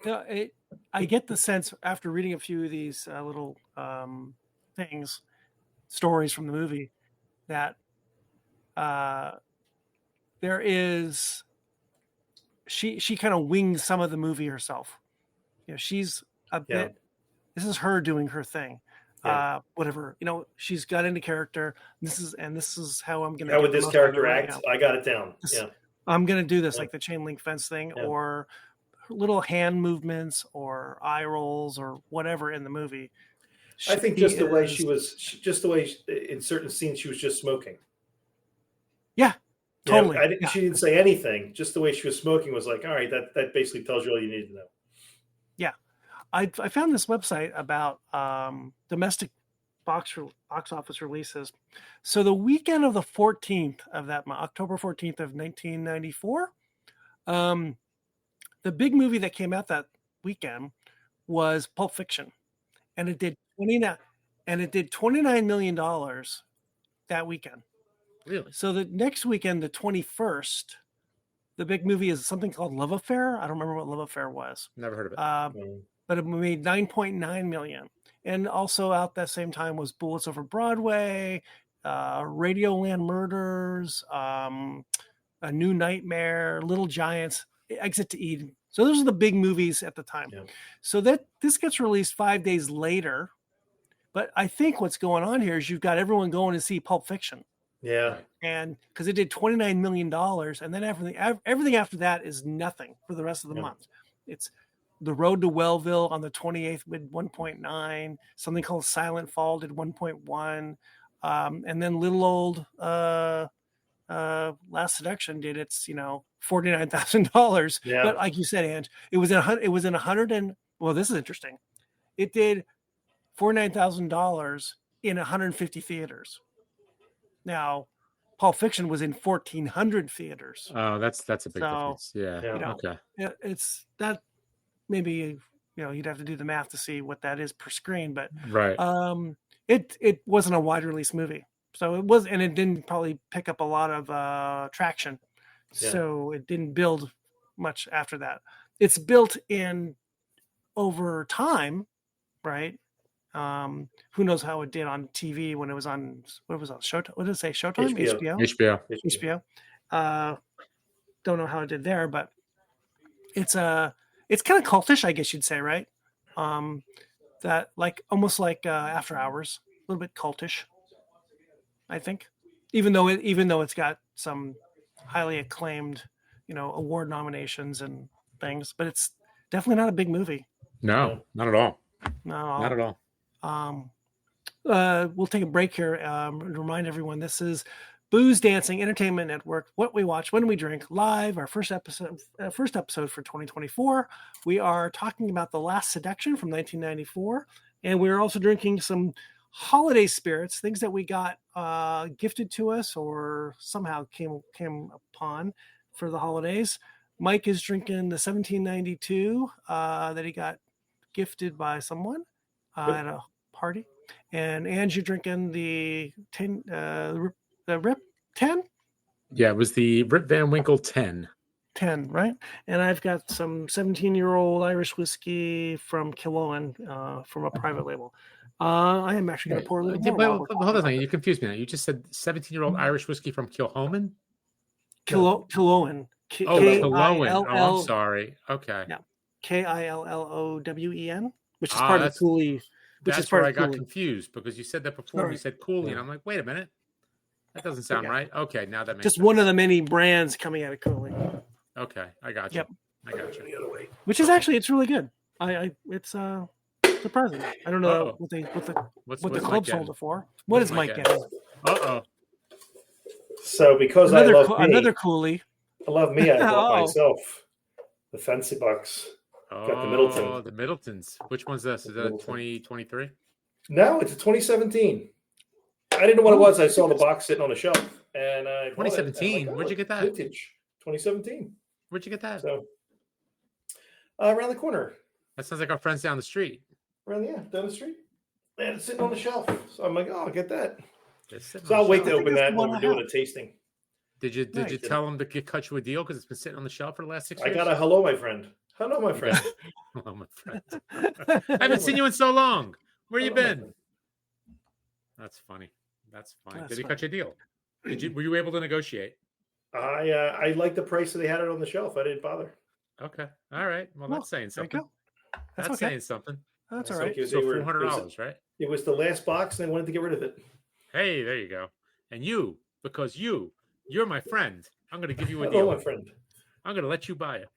Yes. I get the sense after reading a few of these little stories from the movie, that there is, she kind of winged some of the movie herself. She's a bit, this is her doing her thing. whatever, she's got into character. This is how I'm gonna How get would the this most out of it character right act? now. I got it down. This- Yeah. I'm gonna do this, Yeah. like the chain link fence thing, Yeah. or little hand movements or eye rolls or whatever in the movie. I think just the way she was, just the way in certain scenes she was just smoking. Yeah, totally. She didn't say anything. Just the way she was smoking was like, all right, that basically tells you all you need to know. Yeah, I found this website about domestic box office releases. So the weekend of the 14th of that month, October 14th of 1994, the big movie that came out that weekend was Pulp Fiction, and it did $29 million that weekend. Really? So the next weekend, the 21st, the big movie is something called Love Affair. I don't remember what Love Affair was. Never heard of it. But it made $9.9 million. And also out that same time was Bullets Over Broadway, Radioland Murders, A New Nightmare, Little Giants, Exit to Eden. So those are the big movies at the time. Yeah. So that this gets released 5 days later. But I think what's going on here is you've got everyone going to see Pulp Fiction. Yeah. And because it did $29 million, and then everything after that is nothing for the rest of the month. It's The Road to Wellville on the 28th with 1.9, something called Silent Fall did 1.1, and then little old Last Seduction did its $49,000. Yeah. But like you said, Ange, it was in 100 and well, this is interesting. It did $49,000 in 150 theaters. Now, Pulp Fiction was in 1,400 theaters. Oh, that's a big difference. Yeah. Okay. It's that maybe you'd have to do the math to see what that is per screen, but right. It wasn't a wide release movie, so it was, and it didn't probably pick up a lot of traction, so it didn't build much after that. It's built in over time, right? Who knows how it did on TV when it was on, what was on Showtime? What did it say? Showtime? HBO. Don't know how it did there, but it's kind of cultish, I guess you'd say, right? That almost like After Hours, a little bit cultish, I think. Even though it's got some highly acclaimed, award nominations and things, but it's definitely not a big movie. No, not at all. No, not at all. We'll take a break here to remind everyone this is Booze Dancing Entertainment Network, What We Watch When We Drink, live, our first episode for 2024. We are talking about The Last Seduction from 1994, and we're also drinking some holiday spirits, things that we got gifted to us or somehow came upon for the holidays. Mike is drinking the 1792 that he got gifted by someone at a party, and Ange, you're drinking the Rip 10. Yeah, it was the Rip Van Winkle 10, right? And I've got some 17-year-old Irish whiskey from Killowen from a private label. I am actually going to pour a little more. Hold on a second, you confused me now. You just said 17-year-old Irish whiskey from Kilhoman? Killowen. Killowen. Oh, I'm sorry. Okay. Yeah. Killowen, which is part of Cooley. That's where I got confused because you said that before. You said Cooley, and I'm like, wait a minute, that doesn't sound right. Okay, now that makes just sense. One of the many brands coming out of Cooley. Okay, I got you. Yep, I got you. The other way, which is actually it's really good. It's surprising. I don't know what the club sold it for. What is Mike getting? So because another Cooley. I love me. I bought myself the fancy box. Got the Middleton. Oh, the Middletons. Which one's this? Is that 2023? No, it's a 2017. I didn't know what it was. I saw the box sitting on a shelf, and 2017. Where'd you get that? Vintage. 2017. Where'd you get that? So around the corner. That sounds like our friends down the street. Down the street. And it's sitting on the shelf. So I'm like, oh, I'll get that. So I'll wait to open that when we're doing a tasting. Did you tell them to cut you a deal because it's been sitting on the shelf for the last 6 years? I got a hello, my friend. Hello, my friend. Hello, my friend. I haven't seen you in so long. Where you been? That's funny. Did he cut you a deal? Were you able to negotiate? I liked the price that they had it on the shelf. I didn't bother. Okay. All right. Well, that's saying something. That's saying something. That's all right. So $400, right? It was the last box, and I wanted to get rid of it. Hey, there you go. And because you're my friend, I'm going to give you a Hello, deal. my friend. I'm going to let you buy it.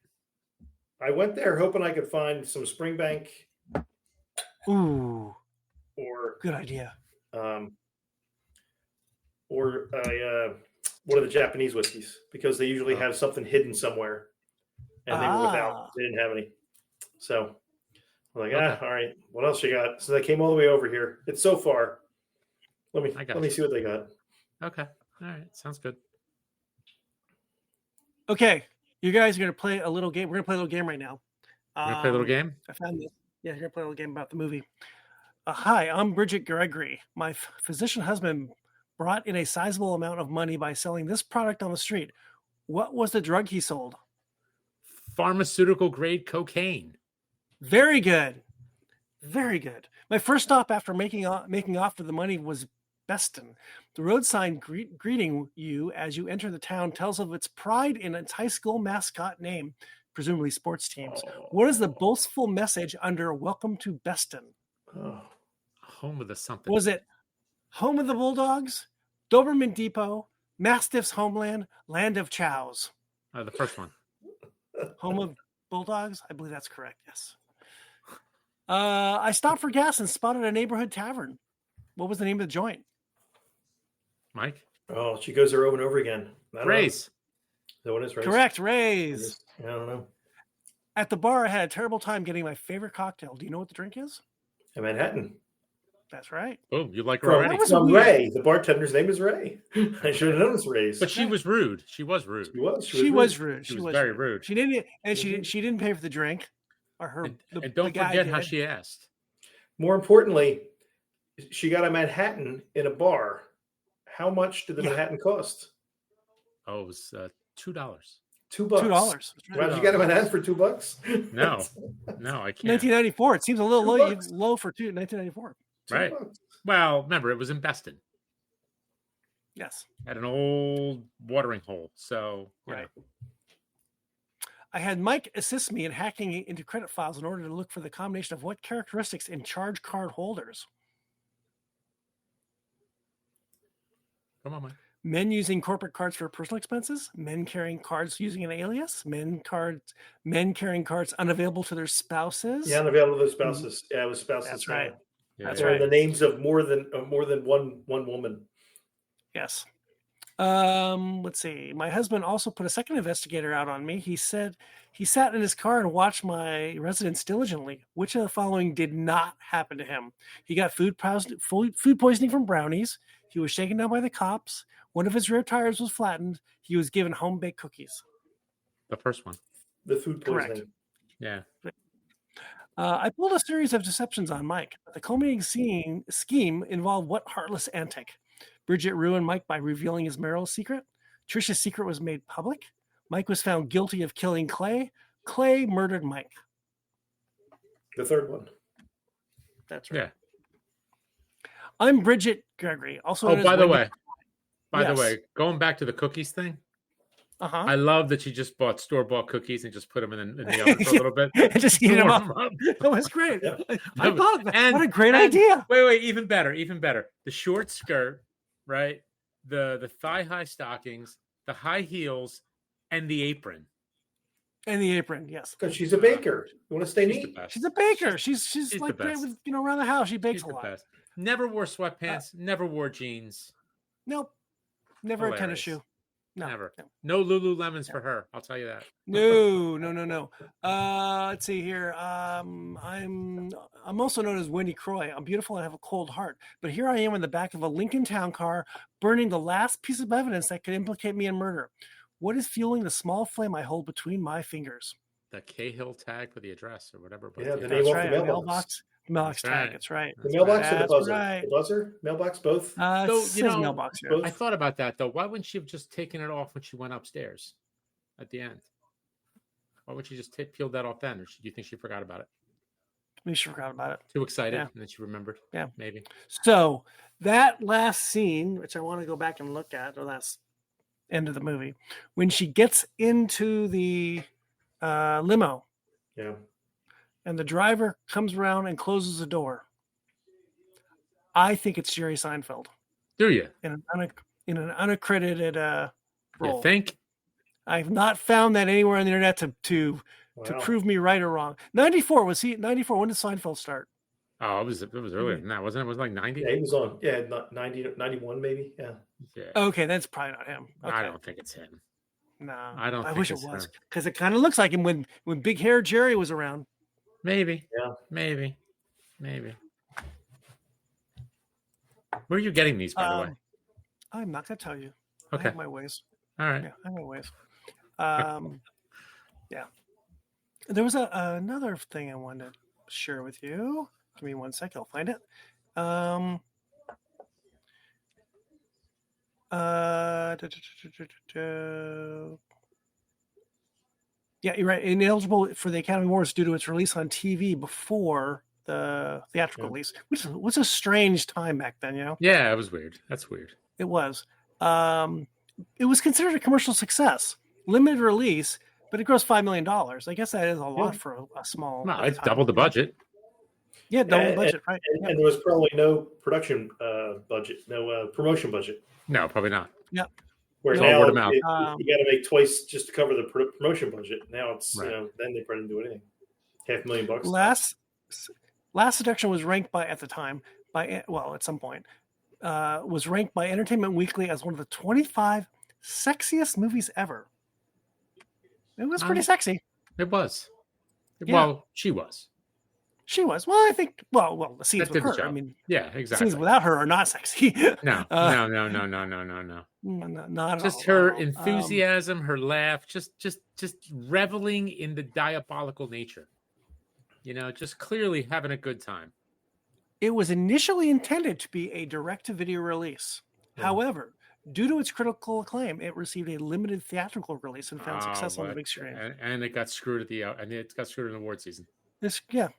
I went there hoping I could find some Springbank. Ooh, or good idea. Or one of the Japanese whiskeys, because they usually have something hidden somewhere, and they were without. They didn't have any. So I'm like, all right, what else you got? So they came all the way over here. It's so far. Let me see what they got. Okay. All right. Sounds good. Okay. You guys are going to play a little game. We're going to play a little game right now. We're going to play a little game? I found this. Yeah, you're going to play a little game about the movie. Hi, I'm Bridget Gregory. My physician husband brought in a sizable amount of money by selling this product on the street. What was the drug he sold? Pharmaceutical grade cocaine. Very good. Very good. My first stop after making off with the money was Beston. The road sign greeting you as you enter the town tells of its pride in its high school mascot name, presumably sports teams. What is the boastful message under Welcome to Beston? Home of the something. Was it home of the Bulldogs, Doberman Depot, Mastiff's homeland, land of chows? The first one. Home of Bulldogs? I believe that's correct, yes. I stopped for gas and spotted a neighborhood tavern. What was the name of the joint? Mike? Oh, she goes there over and over again. Ray's. That one is Ray's. Correct, Ray's. I don't know. At the bar, I had a terrible time getting my favorite cocktail. Do you know what the drink is? A Manhattan. That's right. Oh, you like her already. From Ray. The bartender's name is Ray. I should have known it's Ray's. But she was rude. She was rude. She was rude. She was very rude. She didn't, and she didn't pay for the drink. Or her. And don't forget how she asked. More importantly, she got a Manhattan in a bar. How much did the Manhattan cost? Oh, it was $2. $2. $2. Right. You got a Manhattan for $2? No, I can't. 1994. It seems a little low for 1994. Right. Well, remember, it was in Beston. Yes. At an old watering hole. So, right. I had Mike assist me in hacking into credit files in order to look for the combination of what characteristics in charge card holders. Come on, Mike. Men using corporate cards for personal expenses, men carrying cards using an alias, men carrying cards unavailable to their spouses. Yeah, unavailable to their spouses. Yeah, it was spouses. That's right. Yeah, that's right. The names of more than one woman. Yes. Let's see. My husband also put a second investigator out on me. He said he sat in his car and watched my residence diligently. Which of the following did not happen to him? He got food poisoning from brownies. He was shaken down by the cops. One of his rear tires was flattened. He was given home-baked cookies. The first one. The food poisoning. Correct. Yeah. I pulled a series of deceptions on Mike. The culminating scheme involved what heartless antic? Bridget ruined Mike by revealing his marital secret. Trisha's secret was made public. Mike was found guilty of killing Clay. Clay murdered Mike. The third one. That's right. Yeah. I'm Bridget Gregory. Also, by the way, going back to the cookies thing, I love that you just bought store-bought cookies and just put them in the oven for a little bit. Just heat them up. That was great. Yeah. I thought of that. What a great idea. Wait, even better. The short skirt, right? The thigh-high stockings, the high heels, and the apron. And the apron, yes. Because she's a baker. You want to stay neat? She's a baker. She's like great with, around the house. She bakes a lot. Best. Never wore sweatpants. Never wore jeans. Nope. Never a tennis shoe. No. Never. No Lululemons for her. I'll tell you that. No. Let's see here. I'm also known as Wendy Croy. I'm beautiful and have a cold heart. But here I am in the back of a Lincoln Town car, burning the last piece of evidence that could implicate me in murder. What is fueling the small flame I hold between my fingers? The Cahill tag for the address or whatever. Yeah, the name off the mailbox. Mailbox tag. That's right. The mailbox or the buzzer? Right. The buzzer? Mailbox? Both? Mailbox. Yeah. I thought about that, though. Why wouldn't she have just taken it off when she went upstairs at the end? Why would she just peel that off then? Or do you think she forgot about it? Maybe she forgot about it. Too excited, and then she remembered. Yeah. Maybe. So that last scene, which I want to go back and look at, the last end of the movie, when she gets into the limo. Yeah. And the driver comes around and closes the door. I think it's Jerry Seinfeld Do you? in an unaccredited role. You think? I've not found that anywhere on the internet to prove me right or wrong. 94 was he? 94. When did Seinfeld start? Oh, it was earlier than that, wasn't it? It was like 90. Yeah, he was on. Yeah, 90, 91 maybe. Yeah. Yeah. Okay, that's probably not him. Okay. I don't think it's him. No, I don't. I think wish it's it was him. because it kind of looks like him when big hair Jerry was around. Maybe. Yeah. Maybe. Where are you getting these, by the way? I'm not gonna tell you. Okay. I have my ways. All right. Yeah, I have my ways. Yeah. There was another thing I wanted to share with you. Give me 1 second. I'll find it. Yeah, you're right. Ineligible for the Academy Awards due to its release on TV before the theatrical release, which was a strange time back then, you know? Yeah, it was weird. That's weird. It was. It was considered a commercial success, limited release, but it grossed $5 million. I guess that is a lot for a small. No, it's doubled the budget. Yeah, double the budget, right? And there was probably no production budget, no promotion budget. No, probably not. Yeah. Whereas No, now word of mouth. you got to make twice just to cover the promotion budget. Now it's Right. Then they probably didn't do anything. $500,000. Last Seduction was ranked at some point, was ranked by Entertainment Weekly as one of the 25 sexiest movies ever. It was pretty sexy. It was. Yeah. Well, she was. She was. Well, I think. Well, the scenes That with did the her. job. I mean, Yeah, exactly. scenes without her are not sexy. No. Not Just her enthusiasm, her laugh, just reveling in the diabolical nature. You know, just clearly having a good time. It was initially intended to be a direct-to-video release. However, due to its critical acclaim, it received a limited theatrical release and found success on the big screen. And it got screwed at it got screwed in the award season.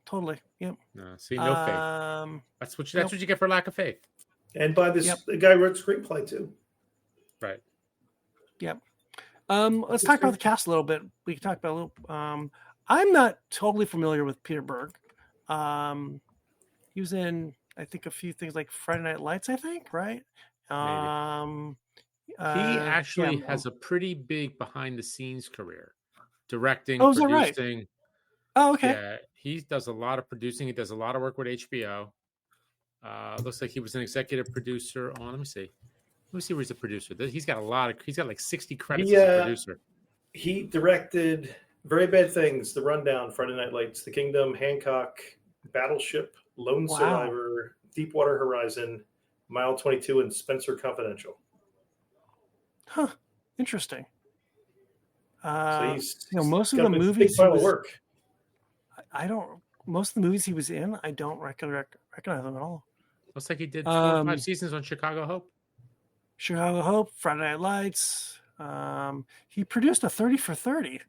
Totally. Yep. See, no faith. That's what you get for lack of faith. And by this, the guy wrote screenplay too. Right. Yep. Let's talk about the cast a little bit. We can talk about a little. I'm not totally familiar with Peter Berg. He was in, I think, a few things like Friday Night Lights, I think, right? He actually has a pretty big behind-the-scenes career. Directing, is that producing. Right? Oh, okay. Yeah, he does a lot of producing. He does a lot of work with HBO. Looks like he was an executive producer on. Let me see where he's a producer. He's got like 60 credits as a producer. He directed Very Bad Things, The Rundown, Friday Night Lights, The Kingdom, Hancock, Battleship, Lone Survivor, Deepwater Horizon, Mile 22, and Spencer Confidential. Huh. Interesting. So he's most of the movies work. Most of the movies he was in, I don't recognize them at all. Looks like he did 5 seasons on Chicago Hope. Chicago Hope, Friday Night Lights. He produced a 30 for 30.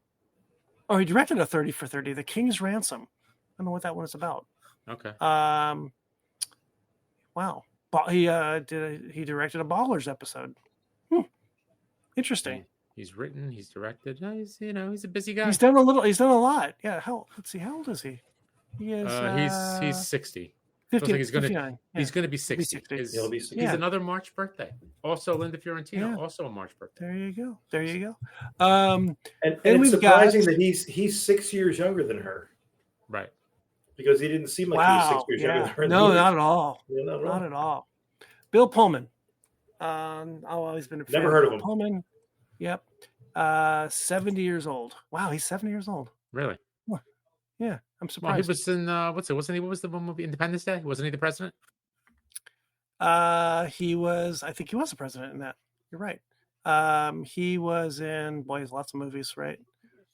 Oh, he directed a 30 for 30, The King's Ransom. I don't know what that one is about. Okay. Wow. He directed a Ballers episode. Interesting. He's written, he's directed. He's a busy guy. He's done a lot. Yeah. Let's see. How old is he? He is. He's 60. 50, he's going to be 60. He'll be 60. He's another March birthday. Also, Linda Fiorentino, also a March birthday. There you go. And it's surprising that he's 6 years younger than her. Right. Because he didn't seem like he was 6 years younger than her. No, not at all. Yeah, not at all. Bill Pullman. I've always been a fan. Never heard of him. Pullman. Yep. 70 years old. Wow, he's 70 years old. Really? Yeah, I'm surprised. Well, he was in what was the one movie, Independence Day? Wasn't he the president? He was. I think he was the president in that. You're right. He was in lots of movies, right?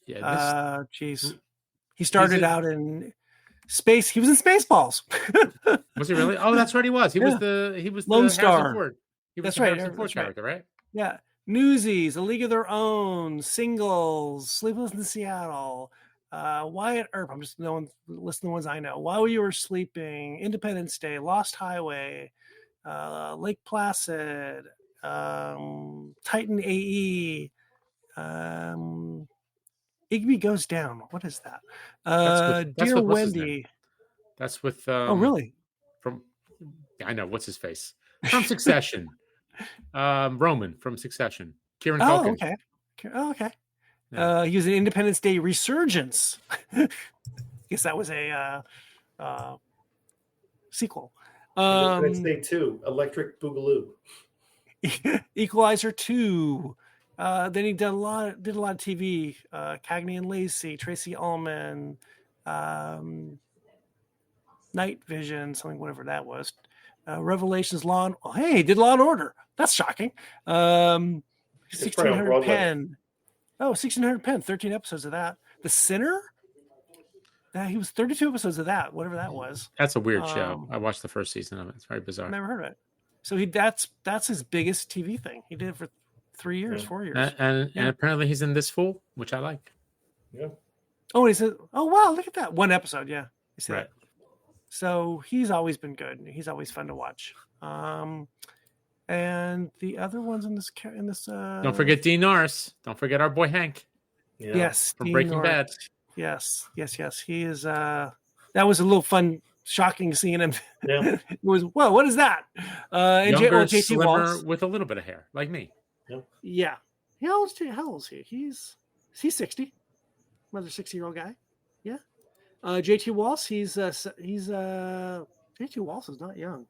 Yeah. He started out in space. He was in Spaceballs. Was he really? Oh, that's right. He was. He was the Lone Star. Ford. He was that's the right. Harrison Ford character, right? Yeah. Newsies, A League of Their Own, Singles, Sleepless in Seattle, Wyatt Earp. I'm just listing the ones I know. While You Were Sleeping, Independence Day, Lost Highway, Lake Placid, Titan AE, Igby Goes Down. What is that? That's Dear with Wendy. That's with. Oh, really? From Yeah, I know. What's his face? From Succession. Roman from Succession. Kieran Oh, Culkin. okay. Oh, okay. Yeah. He was in Independence Day Resurgence. Guess that was a sequel. Independence Day 2, Electric Boogaloo. Equalizer 2. Then he did a lot of TV. Cagney and Lacey, Tracy Ullman, Night Vision, something, whatever that was. Revelations, Law and... Oh, hey, he did Law and Order. That's shocking. 1600 Pen. Oh, 1600 Pen, 13 episodes of that. The Sinner? He was 32 episodes of that, whatever that was. That's a weird show. I watched the first season of it. It's very bizarre. Never heard of it. So that's his biggest TV thing. He did it for 3 years, 4 years. And apparently he's in This Fool, which I like. Yeah. Oh, he said, oh, wow, look at that. One episode, yeah. You see Right. that? So he's always been good. He's always fun to watch. And the other ones in this Don't forget Dean Norris. Don't forget our boy Hank. Yeah. Yes, From Dean Breaking Norris. Bad. Yes. He is. That was a little fun, shocking seeing him. Yeah. It was, whoa, what is that? And Younger, JT slimmer, Waltz. with a little bit of hair, like me. Yeah. How old is he? He's 60. Another 60-year-old guy. Yeah. JT Waltz, he's JT Waltz is not young.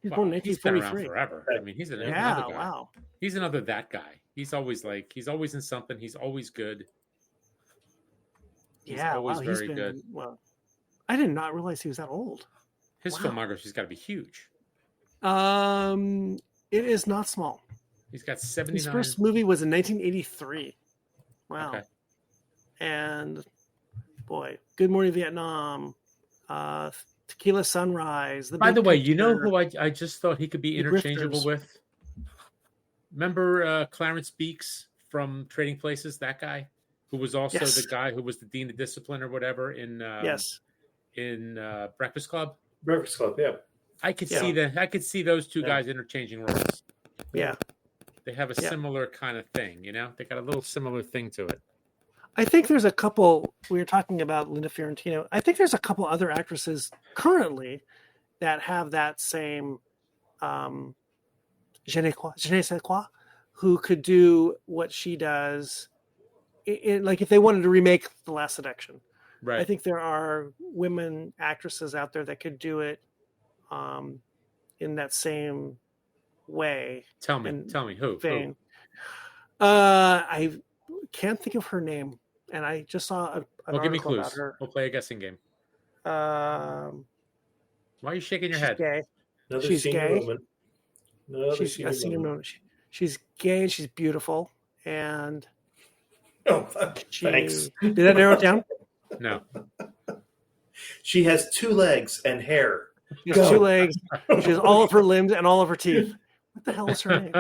He's born in 1943. He's been around forever. I mean, he's another guy. Wow. He's another that guy. He's always in something. He's always good. He's always very good. Well, I did not realize he was that old. His filmography's got to be huge. It is not small. He's got 79. His first movie was in 1983. Wow. Okay. And boy, Good Morning Vietnam, Tequila Sunrise. By the way, you know who I just thought he could be interchangeable with? Remember Clarence Beeks from Trading Places? That guy who was also the guy who was the dean of discipline or whatever in Breakfast Club. Breakfast Club, yeah. I could see that. I could see those two guys interchanging roles. Yeah. They have a similar kind of thing, you know? They got a little similar thing to it. I think there's a couple, we were talking about Linda Fiorentino. I think there's a couple other actresses currently that have that same je ne sais quoi, who could do what she does. Like if they wanted to remake The Last Seduction. Right. I think there are women actresses out there that could do it in that same way. Tell me who? Who? I can't think of her name, and I just saw an give me article clues. about her. We'll play a guessing game. Why are you shaking your head? Gay. She's gay. Woman. She's a senior woman. She's gay and she's beautiful. And thanks. Did that narrow it down? No. She has 2 legs and hair. She has 2 legs. She has all of her limbs and all of her teeth. What the hell is her name?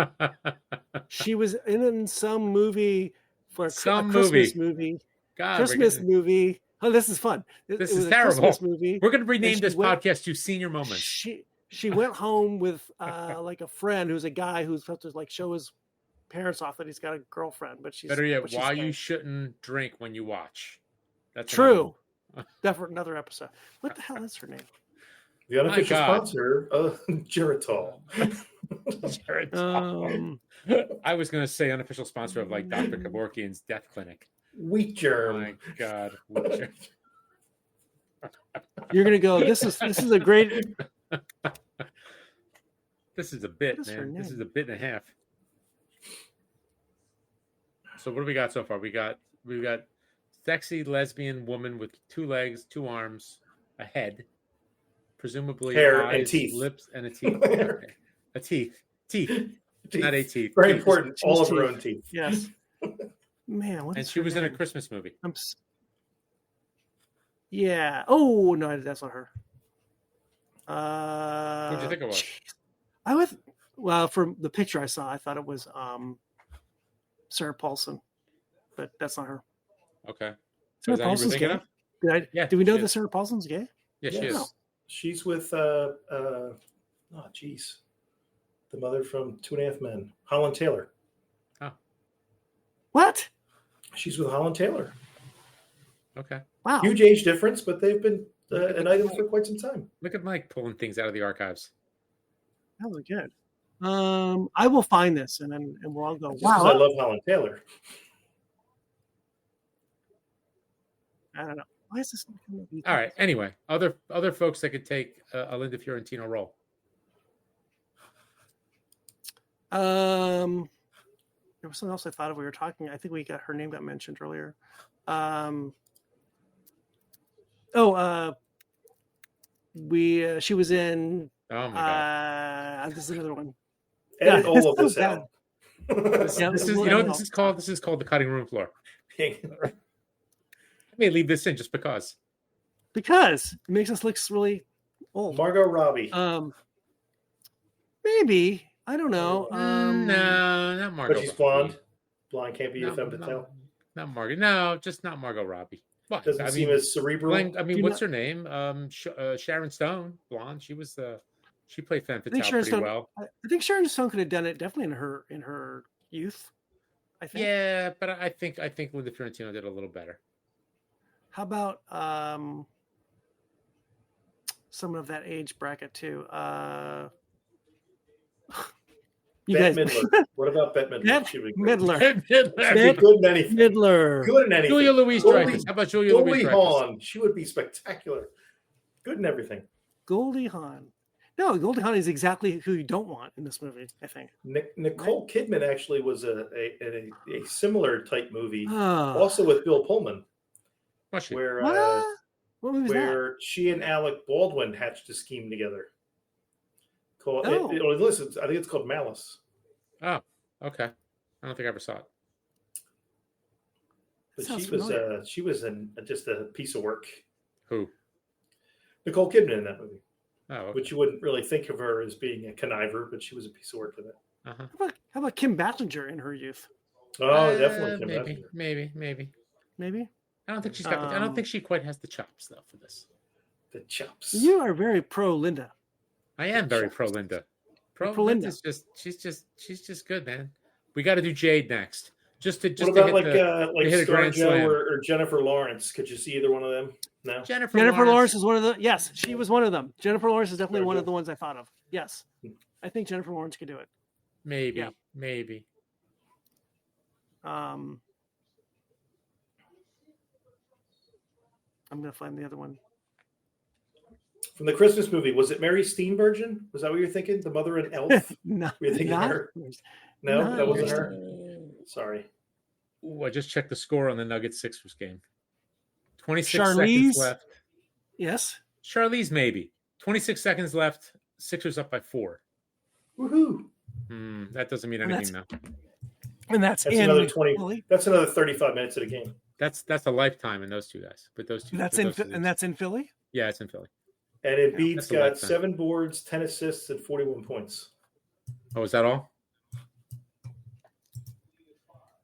She was in some movie for a Christmas movie. God, Christmas movie. Oh, this is fun. This is terrible. Movie. We're going to rename this podcast to Senior Moments. She went home with like a friend who's a guy who's supposed to like show his parents off that he's got a girlfriend, but she's better yet. Why you shouldn't drink when you watch. That's true. Another episode. What the hell is her name? The unofficial sponsor, Geritol. Geritol. I was going to say unofficial sponsor of like Dr. Kevorkian's death clinic. Wheat germ. Oh my God. Wheat germ. You're going to go, this is a great. This is a bit, man. This is a bit and a half. So what do we got so far? We've got sexy lesbian woman with 2 legs, 2 arms, a head, presumably hair eyes, and teeth, lips, and a teeth. Okay. A teeth, not a teeth. Very teeth. important. All of her own teeth. Yes. Man, and she was in a Christmas movie. Yeah. Oh no, that's not her. What did you think it was? From the picture I saw, I thought it was Sarah Paulson, but that's not her. Okay. Sarah Paulson's gay. Do we know that Sarah Paulson's gay? Yeah, she is. She's with the mother from 2.5 Men, Holland Taylor. Oh. What? She's with Holland Taylor. Okay. Wow. Huge age difference, but they've been an item for quite some time. Look at Mike pulling things out of the archives. That was good. I will find this and we'll all go. Just because I love Holland Taylor. I don't know. Why is this? All right. Anyway, other folks that could take a Linda Fiorentino role. There was something else I thought of. We were talking. I think her name got mentioned earlier. She was in. Oh my god! This is another one. Edit all of this out. This is you know what this is called. This is called the cutting room floor. I may leave this in just because. Because it makes us look really old. Margot Robbie. Maybe. I don't know. No, not Margot. But she's blonde. Blonde can't be a femme fatale. Not Margot. No, just not Margot Robbie. What? Doesn't seem as cerebral. What's her name? Sharon Stone, blonde. She was she played femme fatale pretty well. I think Sharon Stone could have done it definitely in her youth. I think. Yeah, but I think Linda Fiorentino did a little better. How about someone of that age bracket too? Bette Midler. What about Bette Midler? Midler. She'd be good in anything. Midler. Good in anything. Julia Louis-Dreyfus. How about Julia Louis-Dreyfus? Hawn. She would be spectacular. Good in everything. Goldie Hawn. No, Goldie Hawn is exactly who you don't want in this movie, I think. Nicole Kidman actually was a similar type movie, also with Bill Pullman. Where what movie was that? She and Alec Baldwin hatched a scheme together. Listen, I think it's called Malice. Oh, okay. I don't think I ever saw it. But she was just a piece of work. Who? Nicole Kidman in that movie. Oh, okay. Which you wouldn't really think of her as being a conniver, but she was a piece of work in it. Uh-huh. How about Kim Basinger in her youth? Oh, definitely Kim Basinger. Maybe. I don't think she's got. I don't think she quite has the chops though for this. The chops. You are very pro Linda. I am very pro Linda. Pro Linda's she's just good, man. We got to do Jade next. What about like ScarJo or Jennifer Lawrence? Could you see either one of them? No. Jennifer Lawrence is one of the. Yes, she was one of them. Jennifer Lawrence is definitely one of the ones I thought of. Yes, I think Jennifer Lawrence could do it. Maybe. I'm gonna find the other one. From the Christmas movie, was it Mary Steenburgen? Was that what you're thinking? The mother in Elf? No, were you thinking her? No, that wasn't her. Sorry. Ooh, I just checked the score on the Nuggets Sixers game. 26 seconds left. Yes. Charlize, maybe. 26 seconds left. Sixers up by 4. Woohoo! That doesn't mean anything now. And that's another 20. Philly? That's another 35 minutes of the game. That's a lifetime in those two guys. But those two. That's in Philly. Yeah, it's in Philly. And Embiid's got 7 boards, 10 assists, and 41 points. Oh, is that all?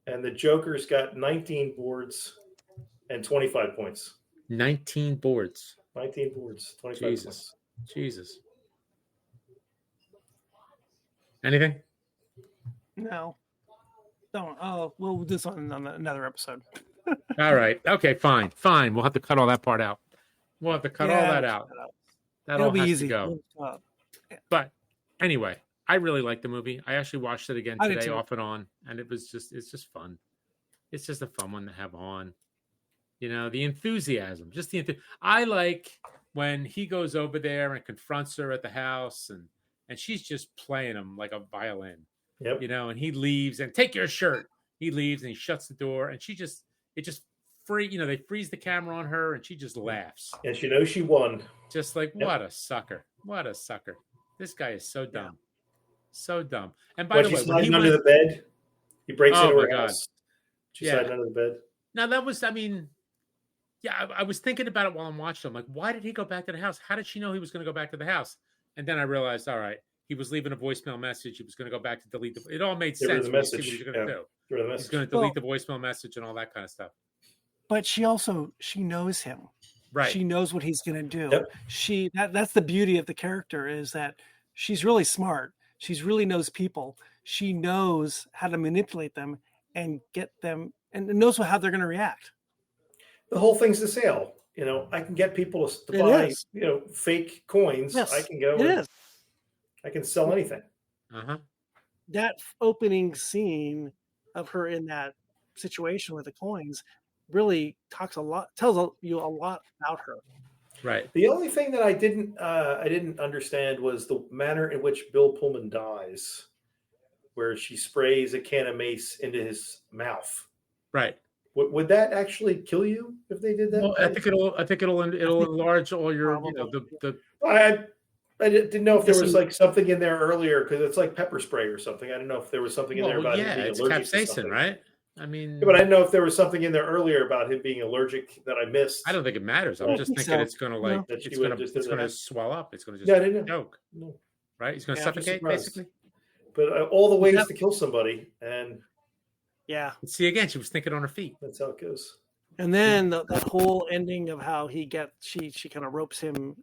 And the Joker's got 19 boards and 25 points. 19 boards. 19 boards, 25 points. Jesus. Anything? No. Don't. Oh, we'll do this on another episode. All right. Okay, fine. We'll have to cut all that part out. We'll have to cut all that out. That'll be easy. To go. But anyway, I really like the movie. I actually watched it again today off and on, and it's just fun. It's just a fun one to have on. You know, the enthusiasm, I like when he goes over there and confronts her at the house and she's just playing him like a violin. Yep. You know, and he leaves and take your shirt. He leaves and he shuts the door and they freeze the camera on her and she just laughs. And she knows she won. Just like, what a sucker. What a sucker. This guy is so dumb. So dumb. And by the way, she's sliding under the bed. He breaks into her house. She's sliding under the bed. Now that was, I was thinking about it while I'm watching. I'm like, why did he go back to the house? How did she know he was going to go back to the house? And then I realized, all right, he was leaving a voicemail message. He was going to go back to delete it all made sense. The message. What he's going to do. He's going to delete the voicemail message and all that kind of stuff. But she knows him. Right. She knows what he's going to do. Yep. That's the beauty of the character is that she's really smart. She really knows people. She knows how to manipulate them and get them and knows how they're going to react. The whole thing's a sale. You know, I can get people to buy, fake coins. Yes, I can go. It is. I can sell anything. That opening scene of her in that situation with the coins really tells you a lot about her. Right. The only thing that I didn't understand was the manner in which Bill Pullman dies, where she sprays a can of mace into his mouth. Right. Would that actually kill you if they did that? Well, I think it'll enlarge all your, I didn't know if there was like something in there earlier, because it's like pepper spray or something. I don't know if there was something in there about him being allergic to something. Right? I mean, but I didn't know if there was something in there earlier about him being allergic that I missed. I don't think it matters. I'm just thinking it's going to it's going to swell up. It's going to just choke. No. Right? He's going to suffocate, basically. But all the ways to kill somebody, and see, again, she was thinking on her feet. That's how it goes. And then that whole ending of how she kind of ropes him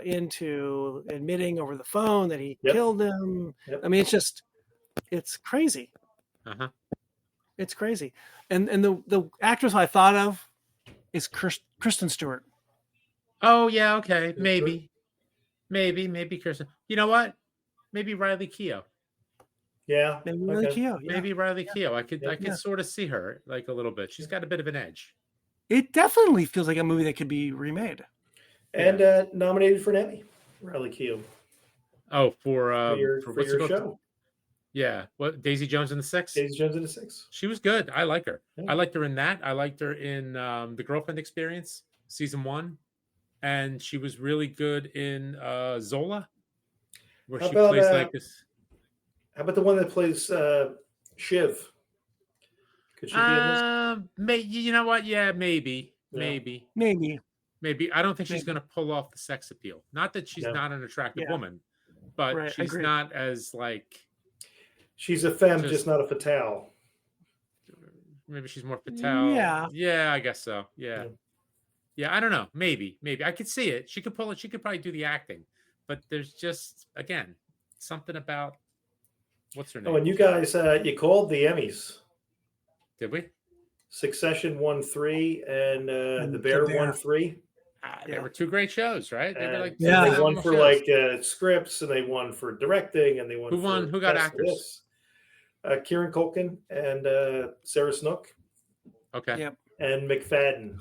into admitting over the phone that he killed him. I mean, it's crazy. It's crazy. And the actress I thought of is Kristen Stewart. Oh yeah, okay, maybe Kristen. You know what? Maybe Riley Keough. Yeah, maybe Riley Keough. Yeah. Maybe Riley Keough. I could sort of see her like a little bit. She's got a bit of an edge. It definitely feels like a movie that could be remade. And nominated for an Emmy, Riley Keough. Oh, for your show. Yeah. What, Daisy Jones and the Six? Daisy Jones and the Six. She was good. I like her. Yeah. I liked her in that. I liked her in The Girlfriend Experience, season 1. And she was really good in Zola, where she plays like this. How about the one that plays Shiv? Could she be in this? You know what? Yeah, maybe. I don't think she's going to pull off the sex appeal. Not that she's not an attractive woman, but she's not as like... She's a femme, just not a fatale. Maybe she's more fatale. Yeah, I guess so. Yeah, I don't know. Maybe. I could see it. She could pull it. She could probably do the acting. But there's just, again, something about... What's her name? Oh, and you guys, you called the Emmys. Did we? Succession won 3, and The Bear won 3. There were 2 great shows, right? They were like, they won for scripts, and they won for directing, and they won. Who got actors? Kieran Culkin and Sarah Snook. Okay. Yep. And McFadden.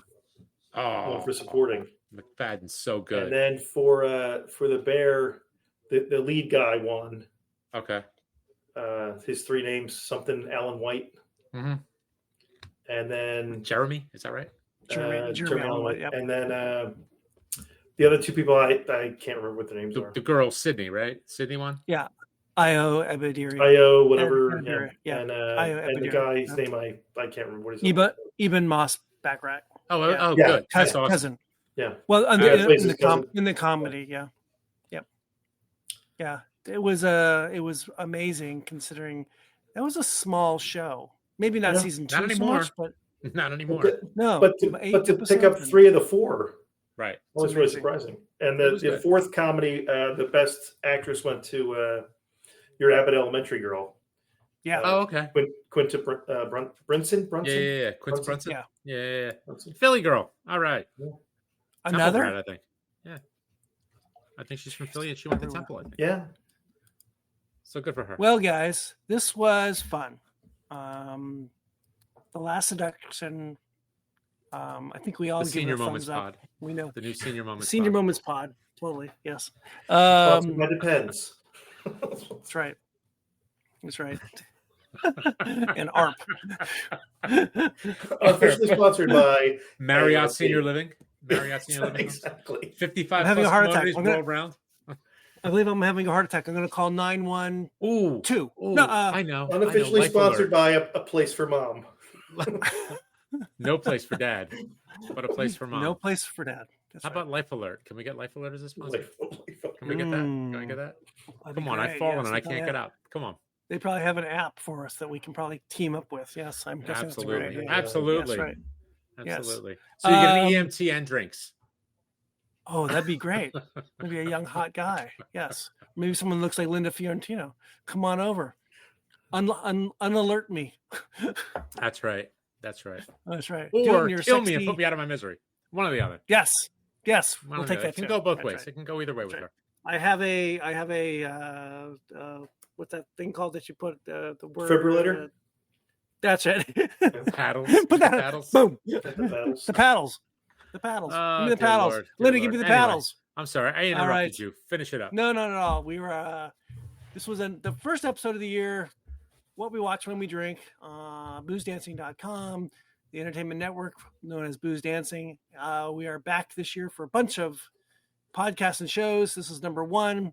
Oh, for supporting. McFadden's so good. And then for The Bear, the lead guy won. Okay. His 3 names, something Alan White. Mm-hmm. And then Jeremy, is that right? Jeremy Allen White, yep. And then the other 2 people, I can't remember what their names are. The girl, Sydney, right? Sydney won? Yeah. Io Ebadiri. Io, whatever. Yeah. And the guy's name, I can't remember what his name is. Eben Moss Backrack. Oh, good. Cousin. Yeah. Well, in the comedy, yeah. Yep. Yeah. It was amazing, considering that was a small show. Maybe not season 2 not anymore. So much, but not anymore. But to pick up 3 of the 4, right? Was really surprising. And the 4th comedy, the best actress went to Your Abbott Elementary Girl. Yeah. Okay. Quinta Brunson. Yeah. Quinta Brunson. Yeah. Brunson. Philly girl. All right. Yeah. Another? Grad, I think. Yeah. I think she's from Philly and she went to Temple, I think. Yeah. So good for her. Well, guys, this was fun. The Last Seduction. I think we all give Senior it a Moments thumbs up. Pod. We know the new Senior Moments. Senior Moments Pod. Totally. Yes. That depends. That's right. That's right. And ARP. Officially sponsored by Marriott Senior Living. Marriott Senior Living. Exactly. 55 I'm having a heart attack. World round. I believe I'm having a heart attack. I'm going to call 912. Ooh, no, I know. Unofficially sponsored by a place for mom. No place for dad, but a place for mom. No place for dad. How about Life Alert? Can we get Life Alert as a sponsor? Can we get that? Can we get that? Come on, I've fallen and I can't get up. Come on. They probably have an app for us that we can probably team up with. Yes, I'm guessing that's a great idea. Absolutely. Yes, right. Absolutely. Yes. So you get an EMT and drinks. Oh, that'd be great. Maybe a young hot guy. Yes. Maybe someone looks like Linda Fiorentino. Come on over. Unalert me. That's right. That's right. Or kill me and put me out of my misery. One or the other. Yes. We'll take that. It can go both ways. Right. It can go either way with her. I have a what's that thing called that you put the word Defibrillator? That's it. Paddles. Put that Paddles. boom. The paddles. The paddles. The paddles. Oh, give me the dear paddles. Lord, dear Linda, give Lord. me the Anyway, paddles. I'm sorry. I interrupted right. you. Finish it up. No. We were this was the first episode of the year. What we watch when we drink. BoozeDancing.com, the entertainment network known as Booze Dancing. We are back this year for a bunch of podcasts and shows. This is number 1.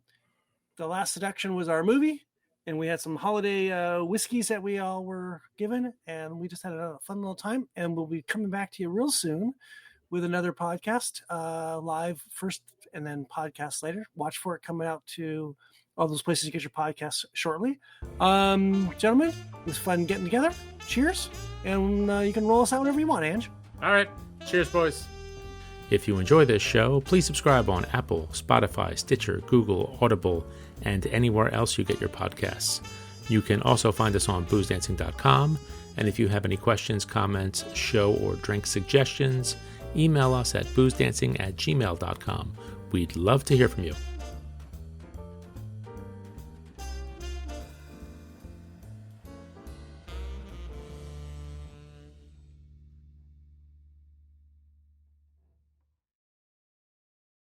The last Seduction was our movie, and we had some holiday whiskeys that we all were given, and we just had a fun little time. And we'll be coming back to you real soon with another podcast, live first and then podcast later. Watch for it coming out to all those places you get your podcasts shortly. Gentlemen, it was fun getting together. Cheers. And you can roll us out whenever you want, Ange. All right. Cheers, boys. If you enjoy this show, please subscribe on Apple, Spotify, Stitcher, Google, Audible, and anywhere else you get your podcasts. You can also find us on BoozeDancing.com. And if you have any questions, comments, show or drink suggestions, email us at boozdancing@gmail.com. We'd love to hear from you.